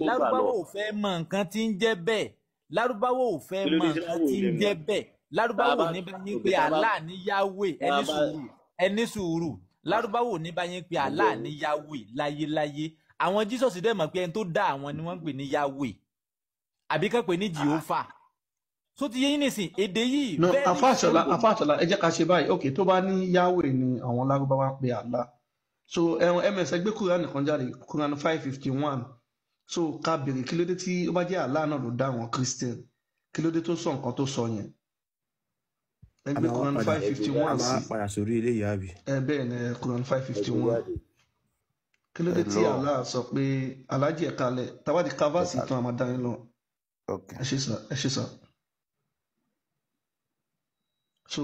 lárúbáwá ò fẹ́ mọ nǹkan tí ń jẹ́ bẹ́ẹ̀ lárúbáwá ò fẹ́ mọ nǹkan tí ń jẹ́ bẹ́ẹ̀ lárúbáwá ò ní bá yín pé Allah ní Yahweh ẹni sùúrù lárúbáwá ò ní bá yín pé Allah ní Yahweh láyéláyé àwọn Jesus dẹ̀ mọ̀ pé ẹni tó dá àwọn ni wọ́n ń pè ní Yahweh àbí kàn pé ní Jehovah tó ti yé yín nìsín èdè yìí. no afáàtọ̀lá ẹ jẹ́ ká ṣe báyìí ok tó bá ní Yahweh ni àwọn lárúbáwá ń pè Allah so ms ẹgbẹ́ Quran kan jáde Quran 551 so ká béèrè kí ló dé tí ó bá jẹ́ Allah náà ló dá àwọn Christian kí ló dé tó sọ nǹkan tó sọ yẹn ẹgbẹ́ Quran 551 sí padà sórí ilé ìyá bi. bẹ́ẹ̀ ni Quran 551 kí ló dé tí Allah sọ pé alájì ẹ̀ka alẹ̀ tàbádìí kávásì tán àmàdáyìn lọ ẹ ṣe sà so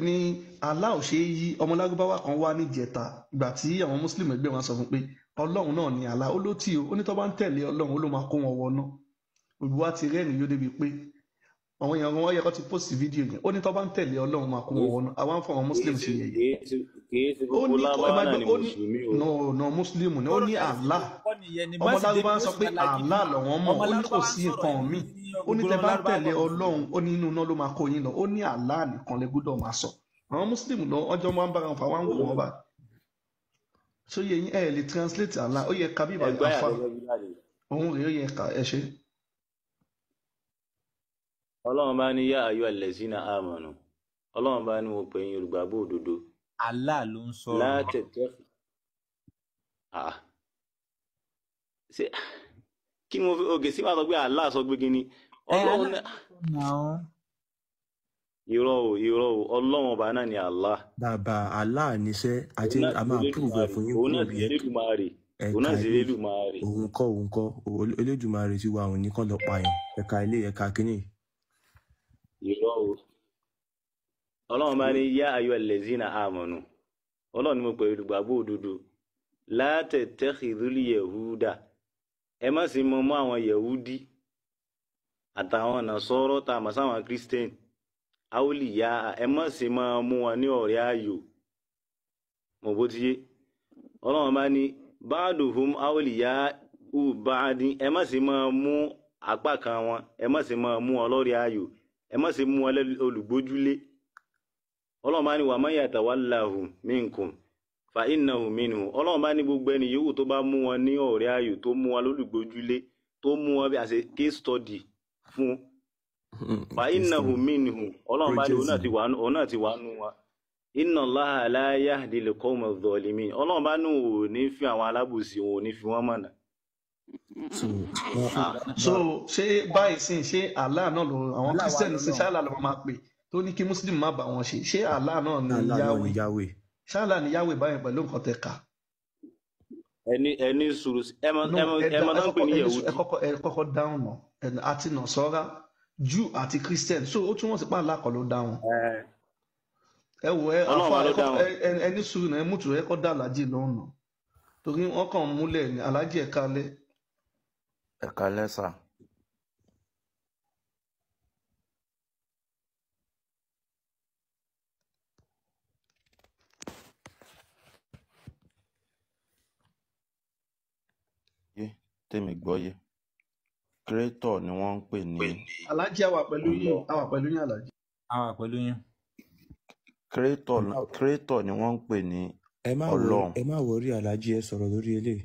ní Allah ò ṣe é yí ọmọ lárúbáwá kan wá níjẹta ìgbà tí àwọn Muslim ẹgbẹ́ wọn sọ fún pé Ọlọ́run náà ni Allah ó ló tí o ó ní tó bá ń tẹ̀lé Ọlọ́run ó ló máa kó wọn wọná olùwà ti rẹ́rìn yóò débi pé àwọn èèyàn wọn yẹ kó ti post fídíò yẹn ó ní tó bá ń tẹ̀lé Ọlọ́run máa kó wọn wọná àwọn afọ àwọn Muslim ṣe yẹ̀yẹ́ ó ní no Muslim ni ó ní Allah ọmọ lárúbáwá sọ pé Allah lọ́wọ́n mọ̀ ó ní kò sí nǹkan míì ó ní tẹ bá ń tẹ̀lé Ọlọ́run ó ní inú náà ló máa kó yín lọ ó ní Allah nìkan lè gbọ́dọ̀ máa sọ àwọn Muslim lọ ọjọ́ máa ń bára wọn fà wọ́n ń wò wọ́n bá so yẹ yín ẹ lè translate Allah ó yẹ ká bí ìbàdàn afa òun rèé ó yẹ ká ẹ ṣe. Ọlọ́run bá ní yá ayọ́ allazina amanu Ọlọ́run bá ní mo pè yín olùgbàgbọ́ òdodo. Allah ló ń sọ̀rọ̀. látẹ̀tẹ̀ ṣe kí ni mo fi oge sí máa sọ pé Allah sọ pé kí ni Ọlọ́run irọ́ o Ọlọ́run ọba náà ni Allah. bàbá Allah níṣẹ́ àti a máa prove fún yín kúrò bí òun náà sì Elédùmarè. òun kọ́ Elédùmarè ti wà òun nìkan lọ pààyàn ẹ̀ka ilé ẹ̀ka kínní. irọ́ o Ọlọ́run bá ní yá ayọ́ allazina amanu Ọlọ́run ni mo pè olùgbàgbọ́ òdodo la tattakhidhul yahuda ẹ má sì mọ mọ́ àwọn yahudi àtàwọn nàṣọ́rọ́ tá a mọ̀ sáwọn christian awliya ẹ má sì máa mú wọn ní ọ̀rẹ́ ayò mọ̀ bó ti yé Ọlọ́run bá ní ba'duhum awliya ba'di ẹ má sì máa mú apá kan wọn ẹ má sì máa mú wọn lọ́rẹ́ ayò ẹ má sì mú wọn olùgbójúlé Ọlọ́run bá ní wa man yatawallahum minkum fa innahu minhu Ọlọ́run bá ní gbogbo ẹni yòówù tó bá mú wọn ní ọ̀rẹ́ ayò tó mú wọn lólùgbójúlé tó mú wọn bí a ṣe case study fún fa innahu minhu Ọlọ́run bá ní òun náà ti wà nù wọn inna Allaha la yahdil qawma adh-dhalimin Ọlọ́run bá ní òun ní fi àwọn alábòsí òun ò ní fi wọ́n mọ̀nà. so ṣé báyìí sìn ṣé Allah náà ló àwọn Christian sí ṣáà Allah ló máa pè tó ní kí Muslim má bá wọn ṣe ṣé Allah náà ní Yahweh ṣáàlà ní Yahweh báyìí pẹ̀lú nǹkan tẹ ká. ẹni sùúrù ẹ mọ náà ń pè ní Yahudi. ẹ kọ́kọ́ dáhùn náà àti Nasara Jew àti Christian so ó túmọ̀ sí pé Allah kọ́ ló dáhùn. ẹ wò ẹni sùúrù náà ẹ mútu ẹ kọ́ dá alájì lóhùn náà torí wọ́n kàn múlẹ̀ ní alájì ẹ̀ka lẹ́. ẹ̀ka lẹ́sà. tèmi gbọ́yé creator ni wọ́n ń pè ní. alájí àwà pẹ̀lú yín alájí. àwà pẹ̀lú yín. creator ni wọ́n ń pè ní Ọlọ́run. ẹ má wọrí alájí ẹ sọ̀rọ̀ lórí eléyìí.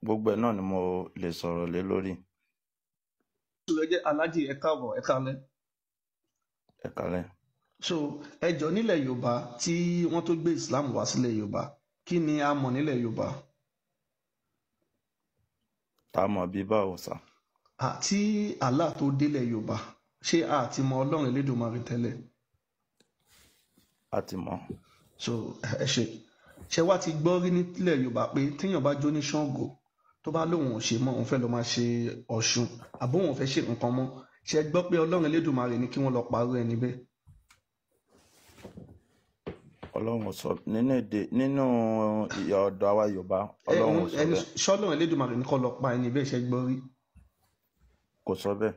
gbogbo ẹ̀ náà ni mo lè sọ̀rọ̀ lé lórí. alájí ẹ káàbọ̀ ẹ kálẹ́. ẹ kálẹ́. so ẹjọ́ nílẹ̀ Yorùbá tí wọ́n tó gbé Islam wá sílẹ̀ Yorùbá kí ni a mọ̀ nílẹ̀ Yorùbá. ta mọ̀ bí báwo sà. àti Allah tó délẹ̀ Yorùbá ṣé a ti mọ Ọlọ́run Elédùmarè tẹ́lẹ̀. a ti mọ̀. so ẹ ṣe wá ti gbọ́ rí nílẹ̀ Yorùbá pé téèyàn bá jó ní Ṣàngó tó bá lóun ò ṣe mọ́ òun fẹ́ lọ máa ṣe Ọ̀ṣun àbóun ò fẹ́ ṣe nǹkan mọ́ ṣe gbọ́ pé Ọlọ́run Elédùmarè ní kí wọ́n lọ parọ́ ẹni bẹ́ẹ̀. Ọlọ́run sọ nínú ọ̀dọ̀ àwa Yorùbá Ọlọ́run sọ bẹ́ẹ̀. ṣọ́lọ́run Elédùmarè ní kó lọ pa ẹni bẹ́ẹ̀ ṣe gbọ́ rí. kò sọ bẹ́ẹ̀.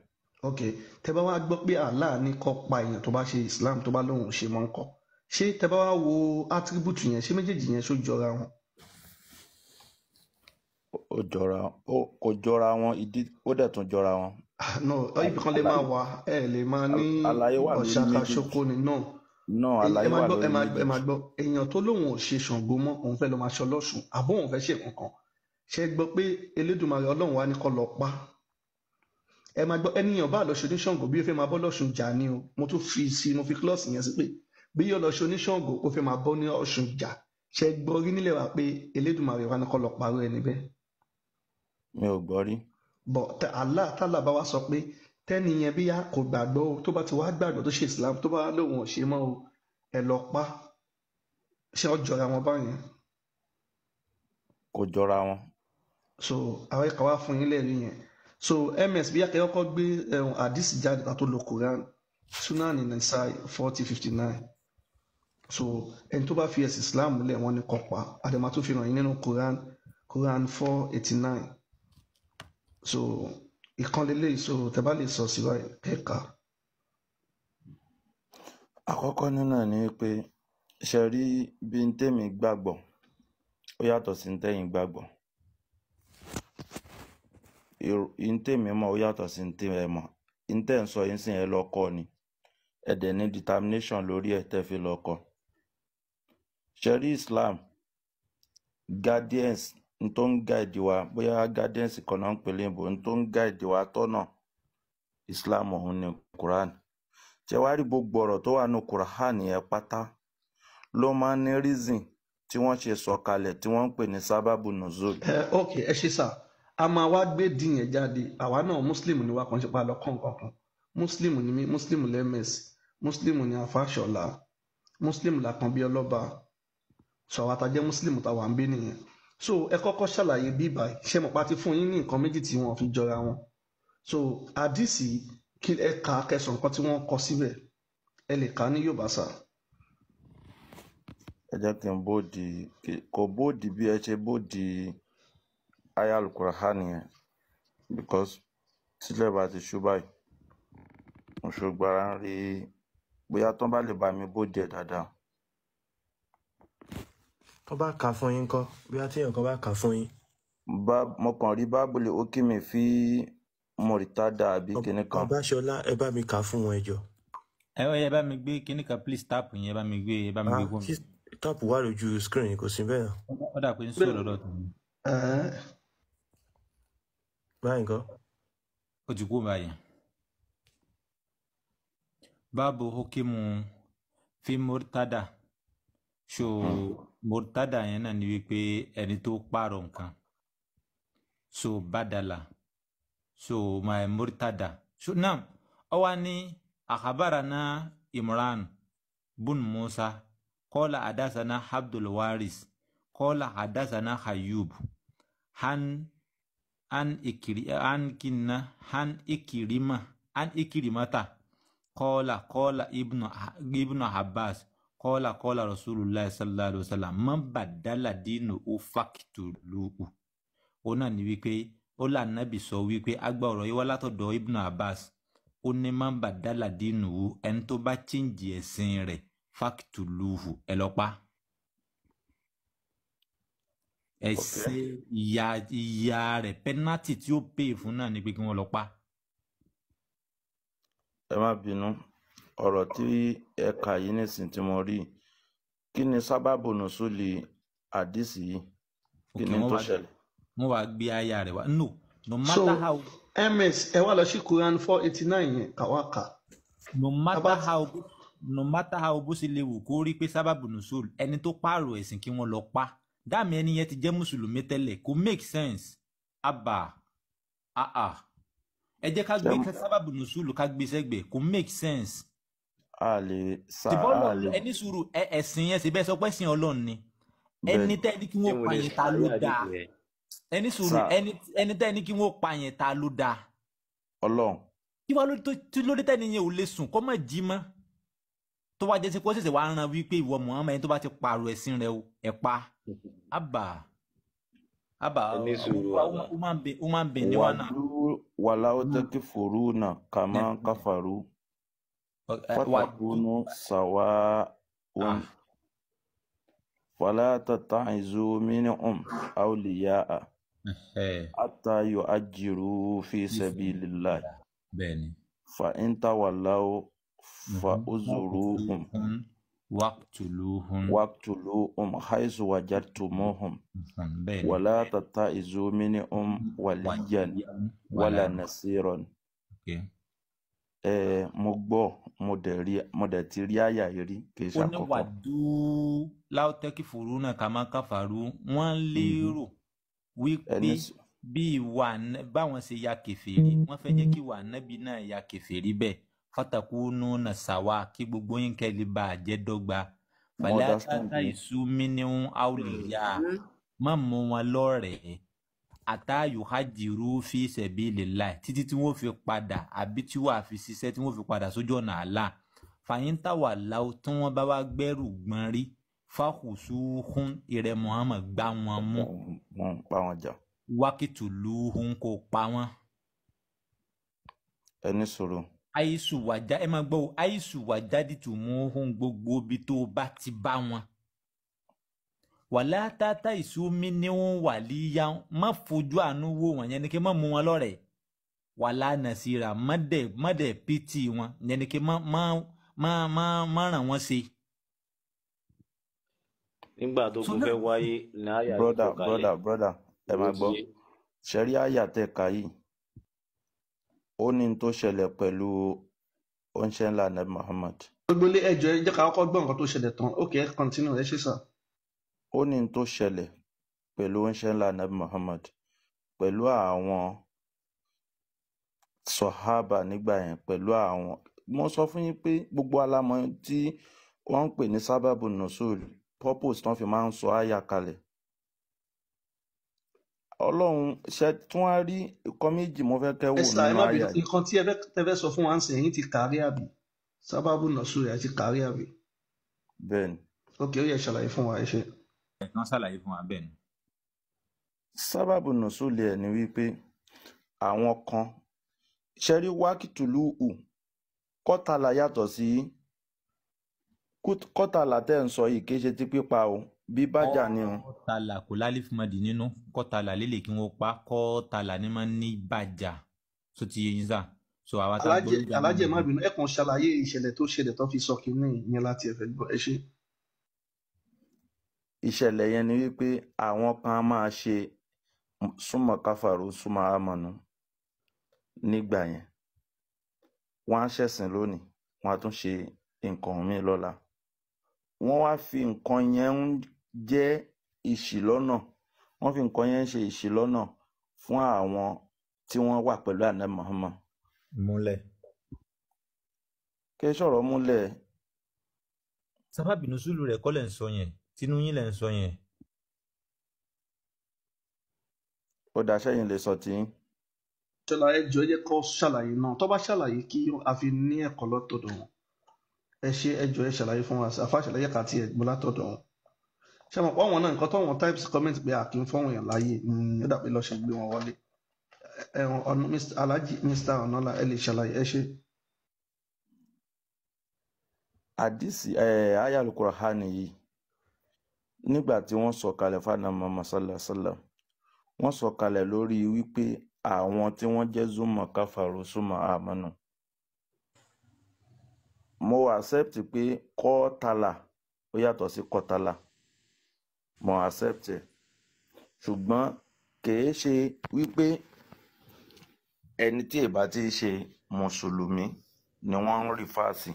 ok tẹ bá wá gbọ́ pé Allah ní kó pa èèyàn tó bá ṣe Islam tó bá lóun ò ṣe mọ́ ń kọ́ ṣé tẹ bá wá wo attribute yẹn ṣé méjèèjì yẹn ṣó jọra wọn. ó jọra kò jọra wọn ìdí ó dẹ̀ tún jọra wọn. No, ibì kan lè máa wà ẹ lè máa ní àlàyé wà lórí ọ̀ṣàkà méjèèjì. ṣoko ni náà. náà àlàyé wà lórí ẹ máa méjèèjì. gbọ́ èèyàn tó lóun ò ṣe Ṣàngó mọ́ òun fẹ́ lọ máa ṣe Ọlọ́ṣun àbó òun fẹ́ ṣe kankan ṣe gbọ́ pé Elédùmarè Ọlọ́run wa ní kó lọ pa ẹ máa gbọ́ ẹnìyàn bá lọ ṣe oníṣàngó bí ó fẹ́ máa bọ́ lọ́ṣun jà ni o mo tún mo fi klọ́ọ̀sì yẹn sí pé bí yóò lọ ṣe oníṣàngó ó fẹ́ máa bọ́ ní Ọ̀ṣun jà ṣe gbọ́ rí nílẹ̀ wa pé Elédùmarè wa ní kó lọ parọ́ ẹni bẹ́ẹ̀. mi ò gbọ́ rí. bọ̀ Allah tálà bá wa sọ pé tẹ́ni yẹn bí kò gbàgbọ́ o tó bá ti wá gbàgbọ́ tó ṣe Islam tó bá lóun ò ṣe mọ́ o ẹ lọ pa ṣé ọ jọra wọn báyẹn. kò jọra wọn. so àwọn ẹ̀ka wá fún yín lẹ́rìí yẹn so ms bí akẹ́kọ̀ọ́ kọ́ gbé àdìsí jáde ká tó lo Quran Sunan Nasai 4059 so ẹni tó bá fi ẹ̀sìn Islam lẹ̀ wọ́n ní kó pa àdèmà tó fi hàn yín nínú Quran 489 so ìkànlélẹ̀ so tẹ́ bá lè sọ síwá ẹ̀ka. àkọ́kọ́ nínú ẹ̀ ni pé ṣe rí bí n tèmi gbàgbọ́ ó yàtọ̀ sí n tẹ́yìn gbàgbọ́ n tèmi mọ̀ ó yàtọ̀ sí n tèmi mọ̀ n tẹ́ ń sọ yín sìn ẹ lọ́kọ́ ni ẹ̀dẹ̀ ní determination lórí ẹ̀ tẹ́ fi lọ́kọ́ ṣe rí Islam guardians n tó ń guide wa bóyá guardians kan náà ń pèlè ìbò n tó ń guide wa tọ́nà Islam ọ̀hún ni Quran ṣe wá rí gbogbo ọ̀rọ̀ tó wà ní Quran yẹn pátá ló máa ń ní reason tí wọ́n ṣe sọ̀kalẹ̀ tí wọ́n ń pè ní sábàbù nùzúl. ok ẹ ṣe sà a máa wá gbé dín yẹn jáde àwa náà Muslim ni wá kan ṣe pa lọ kàn kankan Muslim ni mí Muslim lẹ́mẹ̀sì Muslim ni àfàṣọlá Muslim làkàn bí ọlọ́ba sọ àwọn àtàjẹ́ Muslim táwa ń bí nìyẹn so ẹ kọ́kọ́ ṣàlàyé bíbá ṣe mọ̀ pa ti fún yín ní nǹkan méjì tí wọ́n fi jọra wọn so àdìsí kí ẹ kà kẹsàn nǹkan tí wọ́n kọ síbẹ̀ ẹ lè kà ní Yorùbá sà. ẹ jẹ́ kí n bóòdì kò bóòdì bí ẹ ṣe bóòdì aya Al-Qur'an yẹn because sílẹ̀ bá ti ṣú báyìí mo ṣògbára ń rí bóyá tó bá lè bá mi bóòdì ẹ̀ dáadáa. tó bá kà fún yín kọ́ bóyá tí èèyàn kan bá kà fún yín. mo kàn rí bábùlì ó kí mi fi mọ̀rítádà àbí kinní kan. Ọbáṣọlá ẹ bá mi kà fún wọn ẹjọ. ẹ bá mi gbé kinní kan please tap yẹn ẹ bá mi gbé fún mi. táàpù wà lójú screen kò sí bẹ́ẹ̀. ó dà pé ń sọ lọ́dọ̀ tó ní. báyìí nǹkan. ó ti kú báyìí. báàbò hókímù fi murtada so murtada yẹn náà ni wípé ẹni tó pààrọ̀ nǹkan so badala so my murtada so now ọwani akhbarana Imran bun Musa qala hadathana Abdul Waris qala hadathana Hayyub an ikrimata qala ibnu Abbas qala Rasulullah sallallahu alaihi wasallam man badala dinu ufaktuluhu ona ni wípé ó là nábì sọ wípé agbá ọ̀rọ̀ yìí wá látọ̀dọ̀ Ibn Abbas ó ní man badala dinu ẹni tó bá chíǹjì ẹ̀sìn rẹ̀ faktuluhu ẹ lọ pa. ẹ̀sìn ìyà rẹ̀ pẹ́nátì tí ó pè fún náà ni pé kí wọ́n lọ pa. ẹ má bínú ọ̀rọ̀ tí ẹ kà yìí nísìn tí mo rí kí ni sábàbù nùsùlì àdìsí yìí kí ni tó ṣẹlẹ̀. mo wá gbé aya rẹ̀ wá no matter how. ms ẹ wá lọ sí Quran 489 yẹn kàwákà. no matter how bó ṣe lè wù kó rí pé sábàbù nùsùlì ẹni tó pààrọ̀ ẹ̀sìn kí wọ́n lọ pa dáàmì ẹni yẹn ti jẹ́ mùsùlùmí tẹ́lẹ̀ kò make sense ẹ jẹ́ ká gbé sábàbù nùsùlù ká gbé sẹ́gbẹ̀ẹ́ kò make sense. ẹni sùúrù ẹ̀sìn yẹn sì bẹ́ẹ̀ sọ pé ẹ̀sìn Ọlọ́run ni ẹni tẹ́ ní kí wọ́n pa yẹn ta ló dáa ẹni sùúrù ẹni tẹ́ ní kí wọ́n pa yẹn ta ló dáa. Ọlọ́run. kí wàá lórí tẹ́ni yẹn ò lè sùn kó má jí mọ́ tó wá jẹ́ sí kó ṣẹ̀ṣẹ̀ wàá ran wípé ìwọ Muhammad ẹni tó bá ti pààrọ̀ ẹ̀sìn rẹ̀ ẹ̀ pa ó máa ń bẹ̀ ní wọn náà. wàláwó tẹ́kì fòrú náà kàmá káfàrú fatakunu sàwá òun fàlà tàtàìzú minhum awliya'a hatta yu'ajjiru fi sabilillah bẹ́ẹ̀ni. fa in tawallaw fa uzuruhum waqtuluhum haythu wajadtumuhum bẹ́ẹ̀ni. wala tatta'izu minhum waliyan wala nasiran. Mo gbọ́ mo dẹ̀ ti rí àyà yìí rí kì í ó ní ṣàkọ́kọ́. wàdú láwùtẹ́kì fòrú náà kà máa káfàrú wọ́n lérò wípé bí báwọn ṣe ya kèfèrí wọ́n fẹ́ jẹ́ kí ìwà ànábì náà ya kèfèrí bẹ́ẹ̀ fatakunu nasawa kí gbogbo yín kẹ́lẹ́ bá a jẹ́ dọ́gba fàlẹ́ àtàtà ìsúmínú àwòlíyà má mú wọn lọ́rẹ̀ẹ́ àtàyò hajiru fi sabilillah títí tí wọ́n fi padà àbí tí wọ́n àfi ṣiṣẹ́ tí wọ́n fi padà sójú ọ̀nà àlà fàyíntàwà láwù tí wọ́n bá wá gbẹ́rù gbọ́n rí fáhùsùhún ìrẹ́ Muhammad gbá wọn mú pa wọn jà wákìtùlùhún kò pa wọn. ẹni sọ̀rọ̀. àìsù wàjá ẹ máa gbọ́ o àìsù wàjá dìtùmùhún gbogbo ibi tó bá ti bá wọn. wàlá tata ìsúmi ni wọn wà líyà má fojú àánú wò wọn yẹn ni kí n má mú wọn lọ́rẹ̀ẹ́ wàlá nàṣírà mọdẹ pìtì wọn yẹn ni kí n má ràn wọn ṣe. nígbà tó kún fẹ́ wáyé ní àyà brother ẹ máa gbọ́ ṣẹ̀rí àyà tẹ̀ ká yìí ó ní tó ṣẹlẹ̀ pẹ̀lú oníṣẹ́ ńlá nabi Muhammad. gbogbo ilé ẹjọ́ ẹ jẹ́ ká kọ́kọ́ gbọ́ nǹkan tó ṣẹlẹ̀ tán ókè ẹ continue ẹ ṣe sà. ó ní tó ṣẹlẹ̀ pẹ̀lú oníṣẹ́ ńlá nabi Muhammad pẹ̀lú àwọn sọ̀hábà nígbà yẹn pẹ̀lú àwọn mo sọ fún yín pé gbogbo alámọ̀ tí wọ́n ń pè ní sábàbù nùsùl purpose tán fi máa ń sọ àyà kalẹ̀ ọlọ́run ṣe tí wọ́n á rí nǹkan méjì mo fẹ́ kẹ́ wò nínú àyà yìí. nǹkan tí ẹ fẹ́ sọ fún wa ń sìn yín ti kárí àbí sábàbù nùsùl ẹ ti kárí àbí. bẹ́ẹ̀ni. ok ó yẹ ṣàlàyé fún wa ẹ ṣe. wọ́n ṣàlàyé fún wa bẹ́ẹ̀ ni. sábàbù nùsùl ẹ̀ ni wípé àwọn kan ṣẹ́rí wákìtùlùú kọ́tàlá yàtọ̀ sí kọ́tàlá tẹ́ ń sọ yìí kì í ṣe ti pípa o bí bájà ni o. kọ́tàlá kò lálẹ́ fún mọ́dì nínú kọ́tàlá lélẹ̀ kí wọ́n pa kọ́tàlá ní máa ń ní bàjà tó ti yé yín sá. so àwa tá a gbọ́ nígbà alájẹ má bínú ẹ kàn ṣàlàyé ìṣẹ̀lẹ̀ tó ṣẹlẹ̀ tó fi sọ kínní yẹn láti ẹ̀fẹ̀ gbọ́ ẹ ṣe. ìṣẹ̀lẹ̀ yẹn ni wípé àwọn kan máa ṣe súnmọ́ káfàrú súnmọ́ àmọ̀nù nígbà yẹn wọ́n á ṣẹ̀sìn lónìí wọ́n á tún ṣe nǹkan míì lọ́la wọ́n wá fi nǹkan yẹn ń jẹ́ ìṣìlọ́nà wọ́n fi nǹkan yẹn ń ṣe ìṣìlọ́nà fún àwọn tí wọ́n wà pẹ̀lú ànábì Muhammad. múlẹ̀. kí sọ̀rọ̀ múlẹ̀. sábàbí nùsùlù rẹ̀ kọ́ lẹ̀ ń sọ yẹn tinú yín lẹ̀ ń sọ yẹn. ó dá sẹ́yìn lè sọ tiyín. ṣàlàyé jọ ẹ jẹ́ kó ṣàlàyé náà tó bá ṣàlàyé kí a fi ní ẹ̀kọ́ lọ́tọ̀dọ̀ wọn ẹ ṣe ẹjọ ẹ ṣàlàyé fún wa àfa ṣàlàyé kàtí ẹ gbọ́ látọ̀dọ̀ wọn ṣe mọ̀ pọ́ wọn náà nǹkan tó wọn types comment pé àkì ń fọ́wọ́n yàn láàyè ó dàbí lọ́ọ́ gbé wọn wọlé ọ̀nà Alhaji Mr. Ọ̀nàlá ẹ lè ṣàlàyé ẹ ṣe. àdìsí àyá Al-Qur'ani yìí nígbà tí wọ́n sọ kalẹ̀ fún Muhammad sallallahu alaihi wasallam wọ́n sọ kalẹ̀ lórí wípé àwọn tí wọ́n jẹ́ zuma káfàrú súnmọ́ àmánù mo accept pé kọ́tàlá ó yàtọ̀ sí kọ́tàlá mo accept ẹ̀ ṣùgbọ́n kìí ṣe wípé ẹni tí ìbá ti ṣe mùsùlùmí ni wọ́n ń rí fáàsì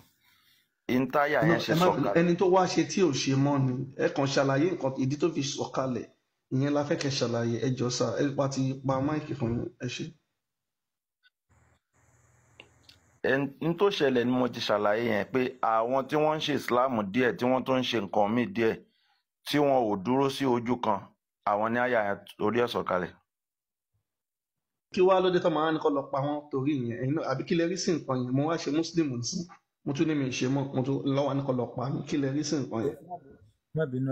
ìntàyà yẹn ṣe sọ̀kalẹ̀. ẹni tó wá ṣe tí ò ṣe mọ́ ni ẹ kàn ṣàlàyé nǹkan ìdí tó fi sọ̀kalẹ̀ ìyẹn la fẹ́ kẹ́ ṣàlàyé ẹ jọ sá ẹ pa ti pa máìkì fún ẹ ṣe. n tó ṣẹlẹ̀ ni mo ti ṣàlàyé yẹn pé àwọn tí wọ́n ń ṣe ìsìláàmù díẹ̀ tí wọ́n tó ń ṣe nǹkan míì díẹ̀ tí wọn ò dúró sí ojú kan àwọn ní àyà orí ẹ̀ sọ̀kalẹ̀. kí wàá lóde tó máa ń kọ́ lọ pa wọ́n torí ìyẹn ẹ̀yin náà àbí kí lè rí sí nǹkan yẹn mo wá ṣe mùsùlùmí sí mo tún ní mi ṣe mọ́ mo tún lọ́wọ́ ní kọ́ lọ pa mí kí lè rí sí nǹkan yẹn.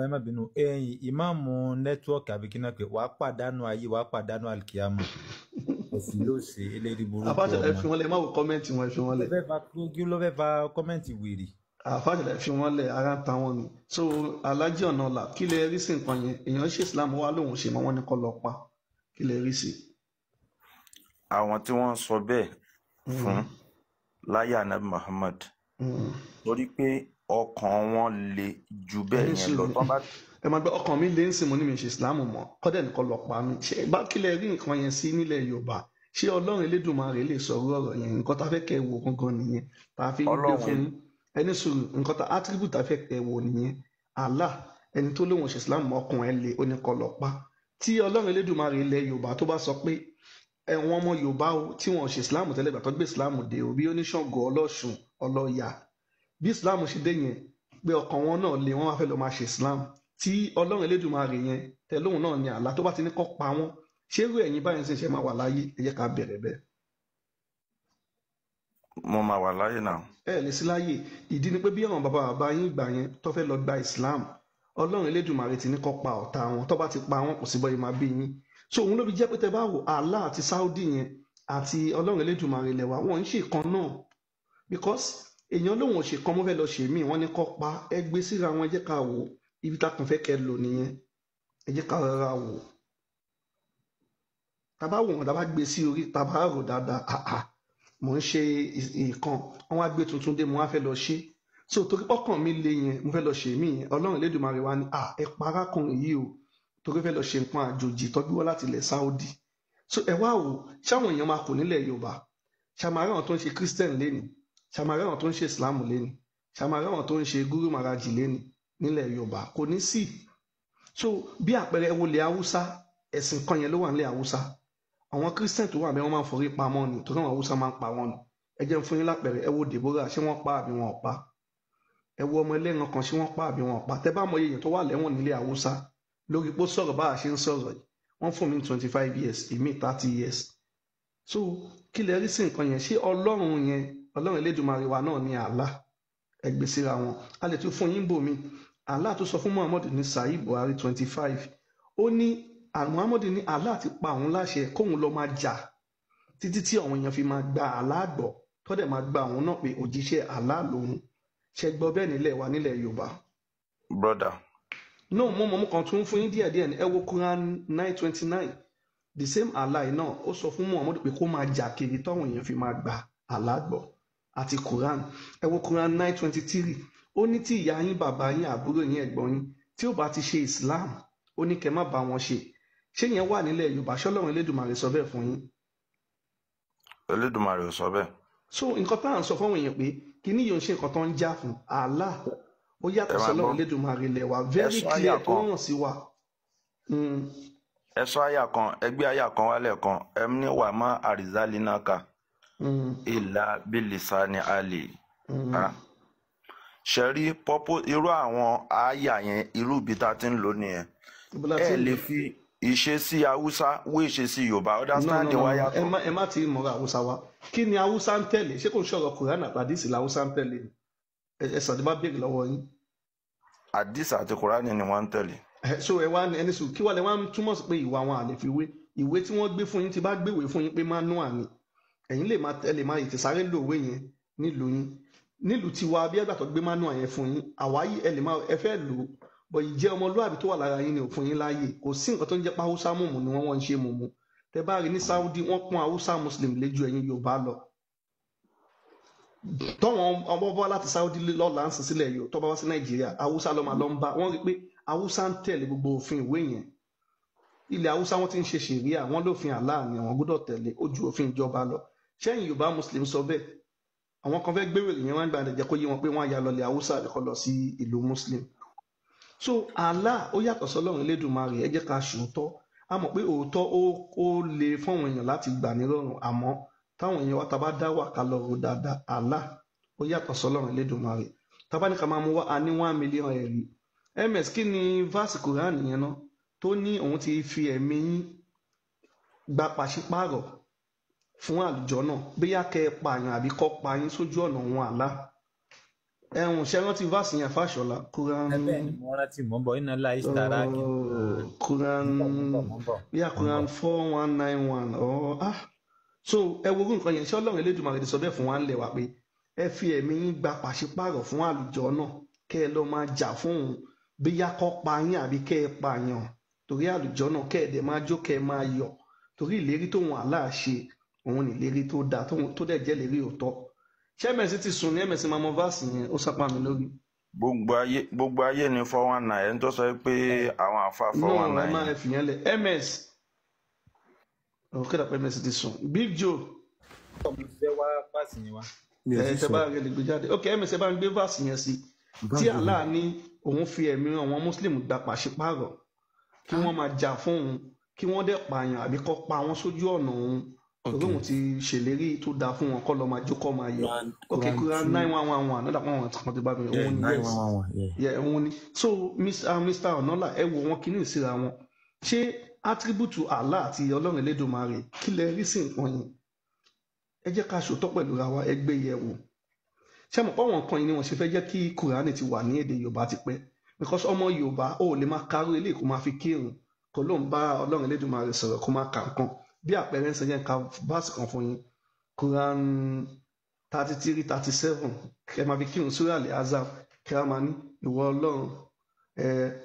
ẹ má bínú ẹ̀yin ìmáàmù nẹ́tíwọ́ọ̀kì àbí kí náà pé wàá pàdánù ayé wàá pàdánù àlìkíyàmù òfin ló ṣe eléyìí burúkú ọmọ. àfáàṣẹ ẹ fi wọn lẹ ẹ má wo kọ́mẹ́ǹtì wọn ẹ fi wọn lẹ. ló fẹ́ fa kọ́mẹ́ǹtì wèrè. àfáàṣẹ ẹ fi wọn lẹ ara ń ta wọn ni so Alhaji Ọ̀nàlá kí lè rí sí nǹkan yẹn èèyàn ṣe Islam wá lóun ṣe mọ́ wọn ní kọ́ lọ pa kí lẹ rí sí. àwọn tí wọ́n sọ bẹ́ẹ̀ fún láyé Ànábì Muhammad torí pé ọkàn wọn le ju bẹ́ẹ̀ yẹn lọ tán bá. ẹ máa gbọ́ ọkàn mi lè ń sìn mo ní mi ṣe Islam mọ́ kọ́dẹ̀ nìkan lọ pa mí ṣe bá kí lẹ rí nǹkan yẹn sí nílẹ̀ Yorùbá ṣé Ọlọ́run Elédùmarè lè sọ̀rọ̀ ọ̀rọ̀ yẹn nǹkan tá a fẹ́ kẹ́ wò gangan nìyẹn tá a fi ń gbé fún yín ẹni sùúrù nǹkan tá attribute tá a fẹ́ kẹ́ wò nìyẹn Allah ẹni tó lóun ṣe Islam mọ́ ọkàn ẹ lè oníkan lọ pa tí Ọlọ́run Elédùmarè ilẹ̀ Yorùbá tó bá sọ pé ẹ̀wọ̀n ọmọ Yorùbá o tí wọ́n ṣe Islam tẹ́lẹ̀ gbà tó gbé Islam dé o bí oníṣàngó Ọlọ́ṣun Ọlọ́ya bí Islam ṣe dé yẹn pé ọkàn wọn náà lè wọ́n wá fẹ́ lọ máa ṣe Islam tí Ọlọ́run Elédùmarè yẹn tẹ̀lóhùn náà ní Allah tó bá ti ní kọ́ pa wọ́n ṣé irú ẹ̀yin báyìí ṣe ṣe máa wà láyé ẹ jẹ́ ká bẹ̀rẹ̀ bẹ́ẹ̀. mo máa wà láyé náà. ẹ lè sí láyé ìdí ni pé bí àwọn bàbá yín gbà yẹn tó fẹ́ lọ gba Islam Ọlọ́run Elédùmarè ti ní kọ́ pa ọ̀tá wọn tó bá ti pa wọn kò sí bọ́yìí máa bí yín so òun ló fi jẹ́ pé tẹ bá wò Allah àti Saudi yẹn àti Ọlọ́run Elédùmarè lẹ́wà wọ́n ń ṣe kan náà because èèyàn lòun ò ṣe kan mo fẹ́ lọ ṣe mí wọ́n ní kọ́ pa ẹ gbé síra wọn ẹ jẹ́ ká wò ibi tá a kàn fẹ́ kẹ́ lò nìyẹn ẹ jẹ́ ká rọra wò tàbá wò wọn tàbá gbé sí orí tàbá rò dáadáa mò ń ṣe ìkan wọn wá gbé tuntun dé mo wá fẹ́ lọ ṣe so torí ọkàn mi le yẹn mo fẹ́ lọ ṣe mí yẹn Ọlọ́run Elédùmarè wa ní ẹ pa arákùnrin yìí o torí fẹ́ lọ ṣe nǹkan àjòjì tọ́jú wá láti ilẹ̀ Saudi so ẹ wá wò ṣáwọn èèyàn máa kù nílẹ̀ Yorùbá ṣàmárà àwọn tó ń ṣe Christian lẹ́ni ṣàmárà àwọn tó ń ṣe Islam lẹ́ni ṣàmárà àwọn tó ń ṣe Guru Maharaji lẹ́ni nílẹ̀ Yorùbá kò ní sí so bí àpẹẹrẹ ẹ wo ilẹ̀ Haúsá ẹ̀sìn kan yẹn ló wà nílẹ̀ Haúsá àwọn Christian tó wà bẹ́ẹ̀ wọ́n máa ń forí pamọ́ ni torí àwọn Haúsá máa ń pa wọn ni ẹ jẹ́ fún yín lápẹẹrẹ ẹ wo Deborah ṣé wọ́n pa àbí wọn ò pa ẹ wo ọmọ ẹlẹ́ran kan ṣé wọ́n pa àbí wọn ò pa tẹ bá mọ iye tó wà lẹ́wọ̀n nílẹ̀ Haúsá lórí pé sọ̀rọ̀ bá a ṣe ń sọ̀rọ̀ yìí wọ́n fún mi 25 years èmi 30 years so kí lẹ rí sí nǹkan yẹn ṣé Ọlọ́run yẹn Ọlọ́run Elédùmarè wa náà ní Allah ẹgbẹ́ síra wọn a lè tún fún yín bò mí Allah tó sọ fún Muhammad ní Sahih Buhari 25 ó ní Muhammad ní Allah ti pa òun láṣẹ kóun lọ máa jà títí tí àwọn èèyàn fi máa gba Allah gbọ́ tọ́dẹ̀ máa gba àwọn náà pé òjíṣẹ́ Allah lòun ṣe gbọ́ bẹ́ẹ̀ nílẹ̀ wa nílẹ̀ Yorùbá. brother. no mo kàn tún fún yín díẹ̀díẹ̀ ní ẹ wo Quran 9:29 the same Allah náà ó sọ fún Muhammad pé kó máa jà kiri táwọn èèyàn fi máa gba Allah gbọ́ àti Quran ẹ wo Quran 9:23 ó ní tí ìyá yín bàbá yín àbúrò yín ẹ̀gbọ́n yín tí ó bá ti ṣe Islam ó ní kẹ́ má bá wọn ṣe ṣé yẹn wà nílẹ̀ Yorùbá ṣọ́lọ́run Elédùmarè sọ bẹ́ẹ̀ fún yín. Elédùmarè ò sọ bẹ́ẹ̀. so nǹkan tá à ń sọ fáwọn èèyàn pé kíní yóò ṣe nǹkan tó ń já fún Allah ó yàtọ̀ sọ́lọ́run Elédùmarè lẹ̀ wá very clear tó hàn sí wa. ẹ sọ àyà kan ẹgbẹ́ àyà kan wálẹ̀ kan ẹ ní wà má àrísálì náà kà ìlà bílísà ní àlè ṣe rí pọ́pọ́ irú àwọn àyà yẹn irú ibi tá a ti ń lò nìyẹn ẹ lè fi ìṣesí Haúsá wé ìṣesí Yorùbá understanding wa yàtọ̀. ẹ má ti mọ̀ra Haúsá wa kí ni Haúsá ń tẹ̀lé ṣé kò ń ṣọ̀rọ̀ Kùránì àti àdìsí la Haúsá ń tẹ̀lé ẹ sọ̀dọ̀ bá béèrè lọ́wọ́ yín. àdìsí àti Kùránì ni wọ́n ń tẹ̀lé. so ẹ wá ẹni sùn kí wàá lẹ wá ń túmọ̀ sí pé ìwà wọn àlè fi wé ìwé tí wọ́n gbé fún yín ti bá gbéwèé fún yín pé manual ni ẹ̀yin lè máa ìtẹ̀sáré lòwe yẹn nílùú yín nílùú tiwa bí ẹgbà tó gbé manual yẹn fún yín àwáyé ẹ lè máa ẹ fẹ́ lò ó bọ̀ ìjẹ́ ọmọlúwàbí tó wà lára yín ni ò fún yín láàyè kò sí nǹkan tó ń jẹ́ pé Haúsá mọ̀mọ́ ni wọ́n ń ṣe mọ̀mọ́ tẹ bá rí ní Saudi wọ́n pọ́n Haúsá Muslim léjú ẹ̀yin Yorùbá lọ tọ́wọ́n ọmọ bọ́ láti Saudi lọ́la ń sìn sílẹ̀ yìí tó bá wá sí Nàìjíríà Haúsá ló máa lọ ń bá wọ́n rí pé Haúsá ń tẹ̀lé gbogbo òfin ìwé yẹn ilẹ̀ Haúsá wọ́n ti ń ṣe ṣèríà wọ́n lófin Allah ni wọ́n gbọ́dọ̀ tẹ̀lé ojú òfin ìjọba lọ ṣẹ́yìn Yorùbá Muslim sọ bẹ́ẹ̀ àwọn kan fẹ́ gbéwèrè yẹn wọ́n gbà jẹ́ kó yé wọn pé wọ́n á ya lọlẹ̀ Haúsá àbíkọ́ lọ sí ìlú Muslim so Allah ó yàtọ̀ sọ́lọ́run Elédùmarè ẹ jẹ́ ká ṣòótọ́ a mọ̀ pé òótọ́ ó le fáwọn èèyàn láti gbà nírọ̀rùn àmọ́ táwọn èèyàn wa ta bá dá wà ká lọ rò dáadáa Allah ó yàtọ̀ sọ́lọ́run Elédùmarè tá bá ní ká máa mú wá a ní 1 million ẹ̀rí ms kí ni verse Quran yẹn náà tó ní òun ti fi ẹ̀mí yín gba pàṣípààrọ̀ fún àlùjọ náà bóyá kẹ́ ẹ pààyàn àbí kọ́ pa yín sójú ọ̀nà òun Allah ẹ̀hún ṣe rántí verse yẹn Fáṣọlá Quran ẹbẹ ni mo rántí mò ń bọ̀ iná láì sára kí Quran bóyá Quran 4191 so ẹ wo nǹkan yẹn ṣé Ọlọ́run Elédùmarè ti sọ bẹ́ẹ̀ fún wa ń lẹ̀ wá pé ẹ fi ẹ̀mí yín gba pàṣípààrọ̀ fún àlùjọ náà kẹ́ ẹ lọ máa jà fún òun bóyá kọ́ pa yín àbí kẹ́ ẹ pààyàn torí àlùjọ náà kẹ́ ẹ dẹ̀ máa jó kẹ́ ẹ máa yọ̀ torí ìlérí tóun Allah ṣe òun ní ìlérí tó dáa tó dẹ̀ jẹ́ ìlérí òótọ́ ṣé ms ti sùn ní ms máa mọ vaasi yẹn ó sápá mi lórí. gbogbo ayé ni 419 ẹni tó sọ pé àwọn àfa 419. náà ẹ máa fi yẹn lẹ ms òkè dàpọ̀ ms ti sùn Big Joe. ọmọ fẹ́ wá vaasi yẹn wá. tẹ bá rẹ lè gbé jáde ok ms ẹ bá ń gbé vaasi yẹn sí tí Allah ní òun fi ẹ̀mí àwọn muslim gba pàṣípààrọ̀ kí wọ́n máa jà fún òun kí wọ́n dẹ̀ pààyàn àbí kọ́ pa wọ́n sójú ọ̀nà òun torí òun ti ṣèlérí tó dáa fún wọn kọ́ lọ́ọ́ máa jókòó máa yọ ok Quran 9111 náà dàpọ̀ àwọn àtàkùn tó bá mi òun ni òun ni so Mr. Onola ẹ wo wọn kíní ìsira wọn ṣé attribute Allah àti Ọlọ́run Elédùmarè kí lẹ rí sí nǹkan yẹn ẹ jẹ́ ká ṣòótọ́ pẹ̀lú ra wa ẹ gbé yẹ̀ wò ṣé mo pọ́ wọn kan yìí ni wọ́n ṣe fẹ́ jẹ́ kí Quran ti wà ní èdè Yorùbá ti pẹ́ because ọmọ Yorùbá ó lè máa káró ilé kó máa fi kírun kó ló ń bá Ọlọ́run Elédùmarè sọ̀rọ̀ kó máa kà nǹkan bí àpẹẹrẹ ń sọ yẹn ká báàsì kan fún yín Quran 33-37 kẹ máa fi kírun sórí àlẹ́ azam kẹ á máa ní ìwọ Ọlọ́run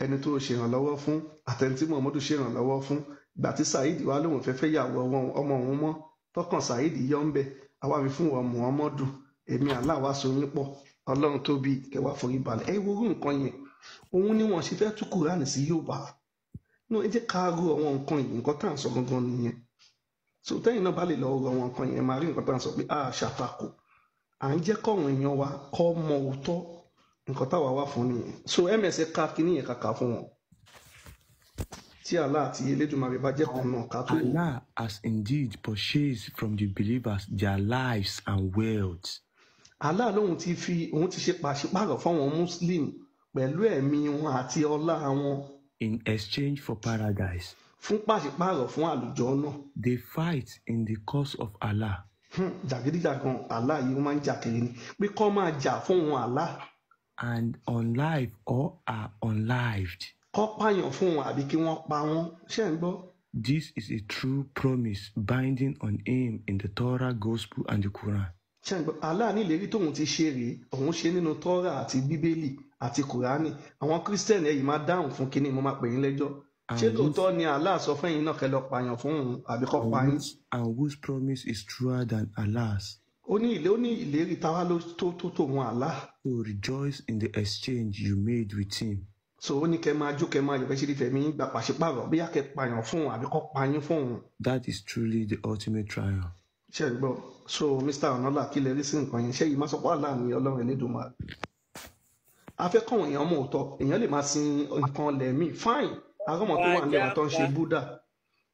ẹni tó ṣèrànlọ́wọ́ fún àtẹnití Muhammadu ṣèrànlọ́wọ́ fún ìgbà tí Saheed wà lóun fẹ́ yàwó ọmọ òun mọ́ tọkàn Saheed yọ ń bẹ̀ àwa mi fún wọn Muhammadu èmi Allah wá so yín pọ̀ Ọlọ́run tóbi kẹwàá forí balẹ̀ ẹ wo orú nǹkan yẹn òun ni wọ́n ṣe fẹ́ tú Kùránì sí Yorùbá ẹ jẹ́ ká ro àwọn nǹkan yìí nǹkan tá à ń sọ gangan nìyẹn so tẹ́yìn náà bá lè lọ ro àwọn nǹkan yẹn máa rí nǹkan tá à ń sọ pé a ṣàtakò à ń jẹ́ kọ́wọn èèyàn wa kọ́ mọ òótọ́ nǹkan táwa wà fún nìyẹn so ms ká kíní yẹn kàkà fún wọn tí Allah àti Elédùmarè bá jẹ́ kan náà ká tó. Allah has indeed purchased from the believers their lives and wealth. Allah lóhun ti ṣe pàṣípààrọ̀ fáwọn Muslim pẹ̀lú ẹ̀mí wọn àti ọlá wọn. In exchange for paradise. Fún pàṣípààrọ̀ fún àlùjọ náà. They fight in the cause of Allah. Jàgídíjàgan Allah yìí wọ́n máa ń jà kiri ni pé kọ́ máa jà fún wọn Allah. And unlive or are unlived. Kọ́ pààyàn fún wọn àbí kí wọ́n pa wọ́n ṣé ń gbọ́. This is a true promise binding on him in the Torah, Gospel and the Quran. Ṣé ń gbọ́ Allah ní ìlérí tóun ti ṣe rèé òun ṣe nínú Torah àti Bíbélì àti Kùránì àwọn Kírísítẹ́nì ẹ̀yìn máa dáhùn fún kínní mo máa pè yín lẹ́jọ́ ṣé lóòótọ́ ni Allah sọ fún yín náà kẹ́ lọ pààyàn fún òun àbí kọ́ pa yín. And whose promise is truer than Allah's. Ó ní ìlérí táwa ló tó wọn Allah. So rejoice in the exchange you made with him. So ó ní kẹ́ máa jó kẹ́ máa yọ̀ fẹ́ṣẹ́ fẹ́mi gba pàṣípààrọ̀ bí yàkẹ́ pààyàn fún òun àbí kọ́ pa yín fún òun. That is truly the ultimate triumph. Ṣé gbọ́ so Mr. Onola kí lè rí sí nǹkan yẹn ṣé yìí má sọ pé Allah ni Ọlọ́run Elédùmarè. Afẹ́kọ̀ọ́ èèyàn mọ̀ òótọ́ èèyàn lè máa sin nǹkan lẹ́mí fine arọ́mọ tó wà nílẹ̀ wa tó ń ṣe Buddha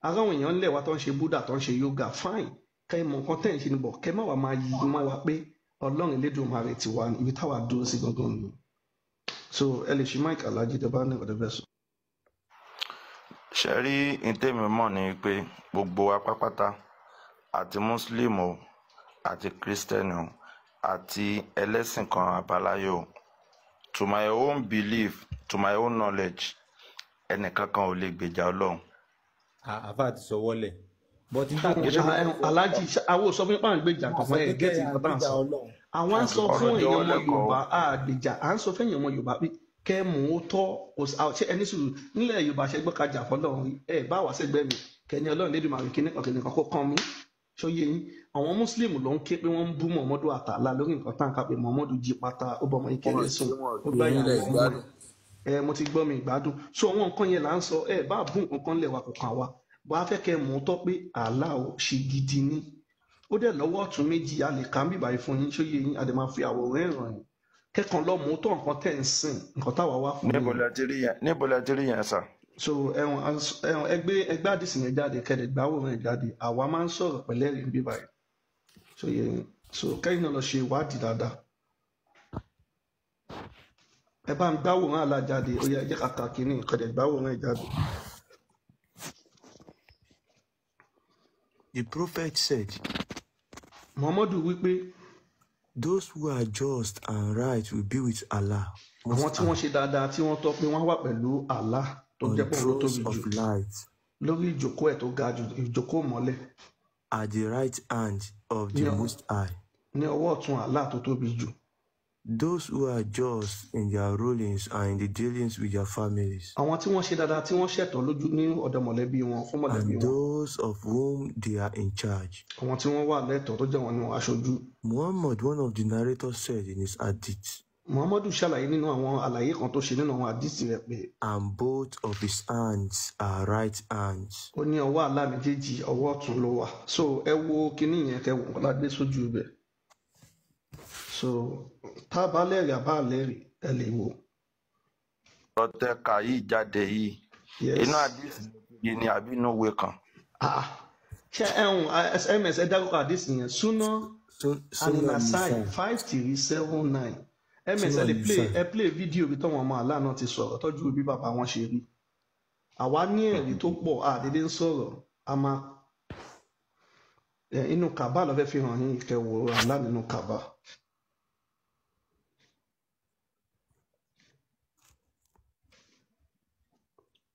arọ́mọ èèyàn nílẹ̀ wa tó ń ṣe Buddha tó ń ṣe yoga fine kẹ́ ẹ mọ nǹkan tẹ̀ ń ṣe níbọ̀ kẹ́ má wàá máa yí mọ́ wa pé Ọlọ́run Elédùmarè ti wà ibi táwa dúró sí gangan ni so ẹ lè ṣe Mike Alhaji tẹ bá ní ọ̀dẹ́ bẹ́ẹ̀ sọ. ṣe rí ìtẹ́mi mọ̀ ni pé gbogbo wa pápátá àti Muslim o àti Christian o àti ẹlẹ́sìn kan àbáláyé o to my own belief to my own knowledge ẹnìkankan ò lè gbèjà Ọlọ́run. àfa ti sọ wọlé bọ́tí Alhaji àwọn sọ fún pàǹ gbèjà kan fún ẹ gẹ́tì nǹkan tá à ń sọ àwọn à ń sọ fún èèyàn ọmọ Yorùbá àgbèjà à ń sọ fún èèyàn ọmọ Yorùbá pé kẹ́ mú ó tọ́ ṣé ẹni sùúrù nílẹ̀ Yorùbá ṣẹgbẹ́ kájà fọlọ́run ẹ bá wà sẹ́gbẹ́ mi kẹ́ni Ọlọ́run Elédùmarè kíní kan kó kàn mí ṣóyè yín àwọn Muslim ló ń ké pé wọ́n ń bú Muhammadu àtàlà lórí nǹkan tá à ń kà pé Muhammadu jí pátá ó bọ́ ọmọ ìkẹrẹ sùn ó gbá ìyàwó mo ti gbọ́ mi ìgbádùn so àwọn nǹkan yẹn là ń sọ bá bú nǹkan kan lẹ̀ wá kò kàn wá wàá fẹ́ kẹ́ mú tọ́ pé Allah ò ṣe gidi ní ó dẹ̀ lọ́wọ́ ọ̀tún méjì a lè kà ń bìbà yìí fún yín ṣóyè yín a dẹ̀ máa fi àwòrán ẹ̀ràn yín kẹ́kàn lọ́ mú tọ́ nǹkan tẹ̀ ń sìn nǹkan táwa wá fún yín. níbo la ti rí yẹn sà. so ẹgbẹ́ àdìsí yẹn jáde kẹ́lẹ̀ gbáwòrán yẹn jáde àwa máa ń sọ̀rọ̀ pẹ̀lẹ́rìí ń bìbà yìí ṣóyè yín so kẹ́yìn náà lọ ṣe ìwádìí dáadáa ẹ bá ń gbáwòrán alájáde ó yẹ jẹ́ kàkà kínní ìkọ̀dẹ̀ gbáwòrán ìjáde. The prophet said, Muhammadu wípé those who are just and right will be with Allah. Àwọn tí wọ́n ṣe dáadáa tí wọ́n tọ́ pé wọ́n wà pẹ̀lú Allah tó jẹ́ pọ̀ ló tóbi jù lórí ìjókòó ẹ̀ tó ga jù ìjókòó mọ́lẹ̀. At the right hand of the Most High. Ní ọwọ́ ọ̀tún Allah tó tóbi jù. Those who are just in their rulings and in the dealings with their families, àwọn tí wọ́n ṣe dáadáa tí wọ́n ṣẹ̀tọ́ lójú ní ọ̀dọ̀ mọ̀lẹ́bí wọn fún mọ̀lẹ́bí and wọn those of whom they are in charge. àwọn tí wọ́n wà lẹ́tọ̀ọ́ tó jẹ́ wọn ni wọ́n aṣojú. Muhammad, one of the narrators, said in his hadith, Muhammadu ṣàlàyé nínú àwọn àlàyé kan tó ṣe nínú àwọn àdìsí rẹ̀ pé and both of his hands are right hands. ó ní ọwọ́ àlá méjèèjì ọwọ́ ọ̀tún ló wà. So ẹ wo kinní yẹn kẹ́ wò nǹkan lágbé sójú ibẹ̀. So tá a bá lẹ́rìí àbá lẹ́rìí ẹ lè wò. Ọ̀tẹ̀ka yìí jáde yìí. Yes. Inú àdìsí yìí ni àbí inú ìwé kan. Ṣé ms ẹ dárúkọ àdìsí yẹn Sunan An-Nasa'i 5379 ms ẹ play fídíò bí tọ́wọ́n ọmọ àlá náà ti sọ̀rọ̀ tọ́jú bí bàbá wọn ṣe rí. Àwa ní ẹ̀rí tó pọ̀ àdédé ń sọ̀rọ̀ a máa inú Kaaba ló fẹ́ fi hàn yín ìkẹwò àlá nínú Kaaba.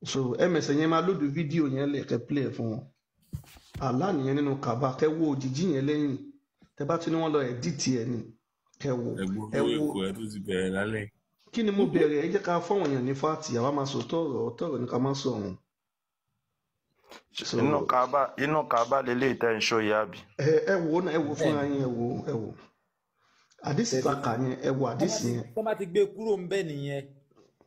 So ms yẹn máa lóòdù fídíò yẹn lè kẹ́ play fún wọn. Àlá nìyẹn nínú Kaaba kẹ́ wo òjìjí yẹn lẹ́yìn tẹ́ bá tún ní wọ́n lọ ẹ̀dítì ẹ̀ ni kẹ́ wo ẹ wo. Ẹ tó ti bẹ̀rẹ̀ lálẹ́. Kí ni mo bẹ̀rẹ̀ ẹ jẹ́ ká fọ́wọ̀n èèyàn ní fáàtì àwa máa sọ tọ̀rọ̀ ní ká má sọ ọ̀hún. Inú Kaaba lélẹ́yìí tẹ́ ń ṣó ìyá àbí. Ẹ wo náà ẹ wo fúnra yín ẹ wo àdìsí ta kà yẹn ẹ wo àdìsí yẹn. tó bá ti gbé kúrò ń bẹ̀ nìyẹn.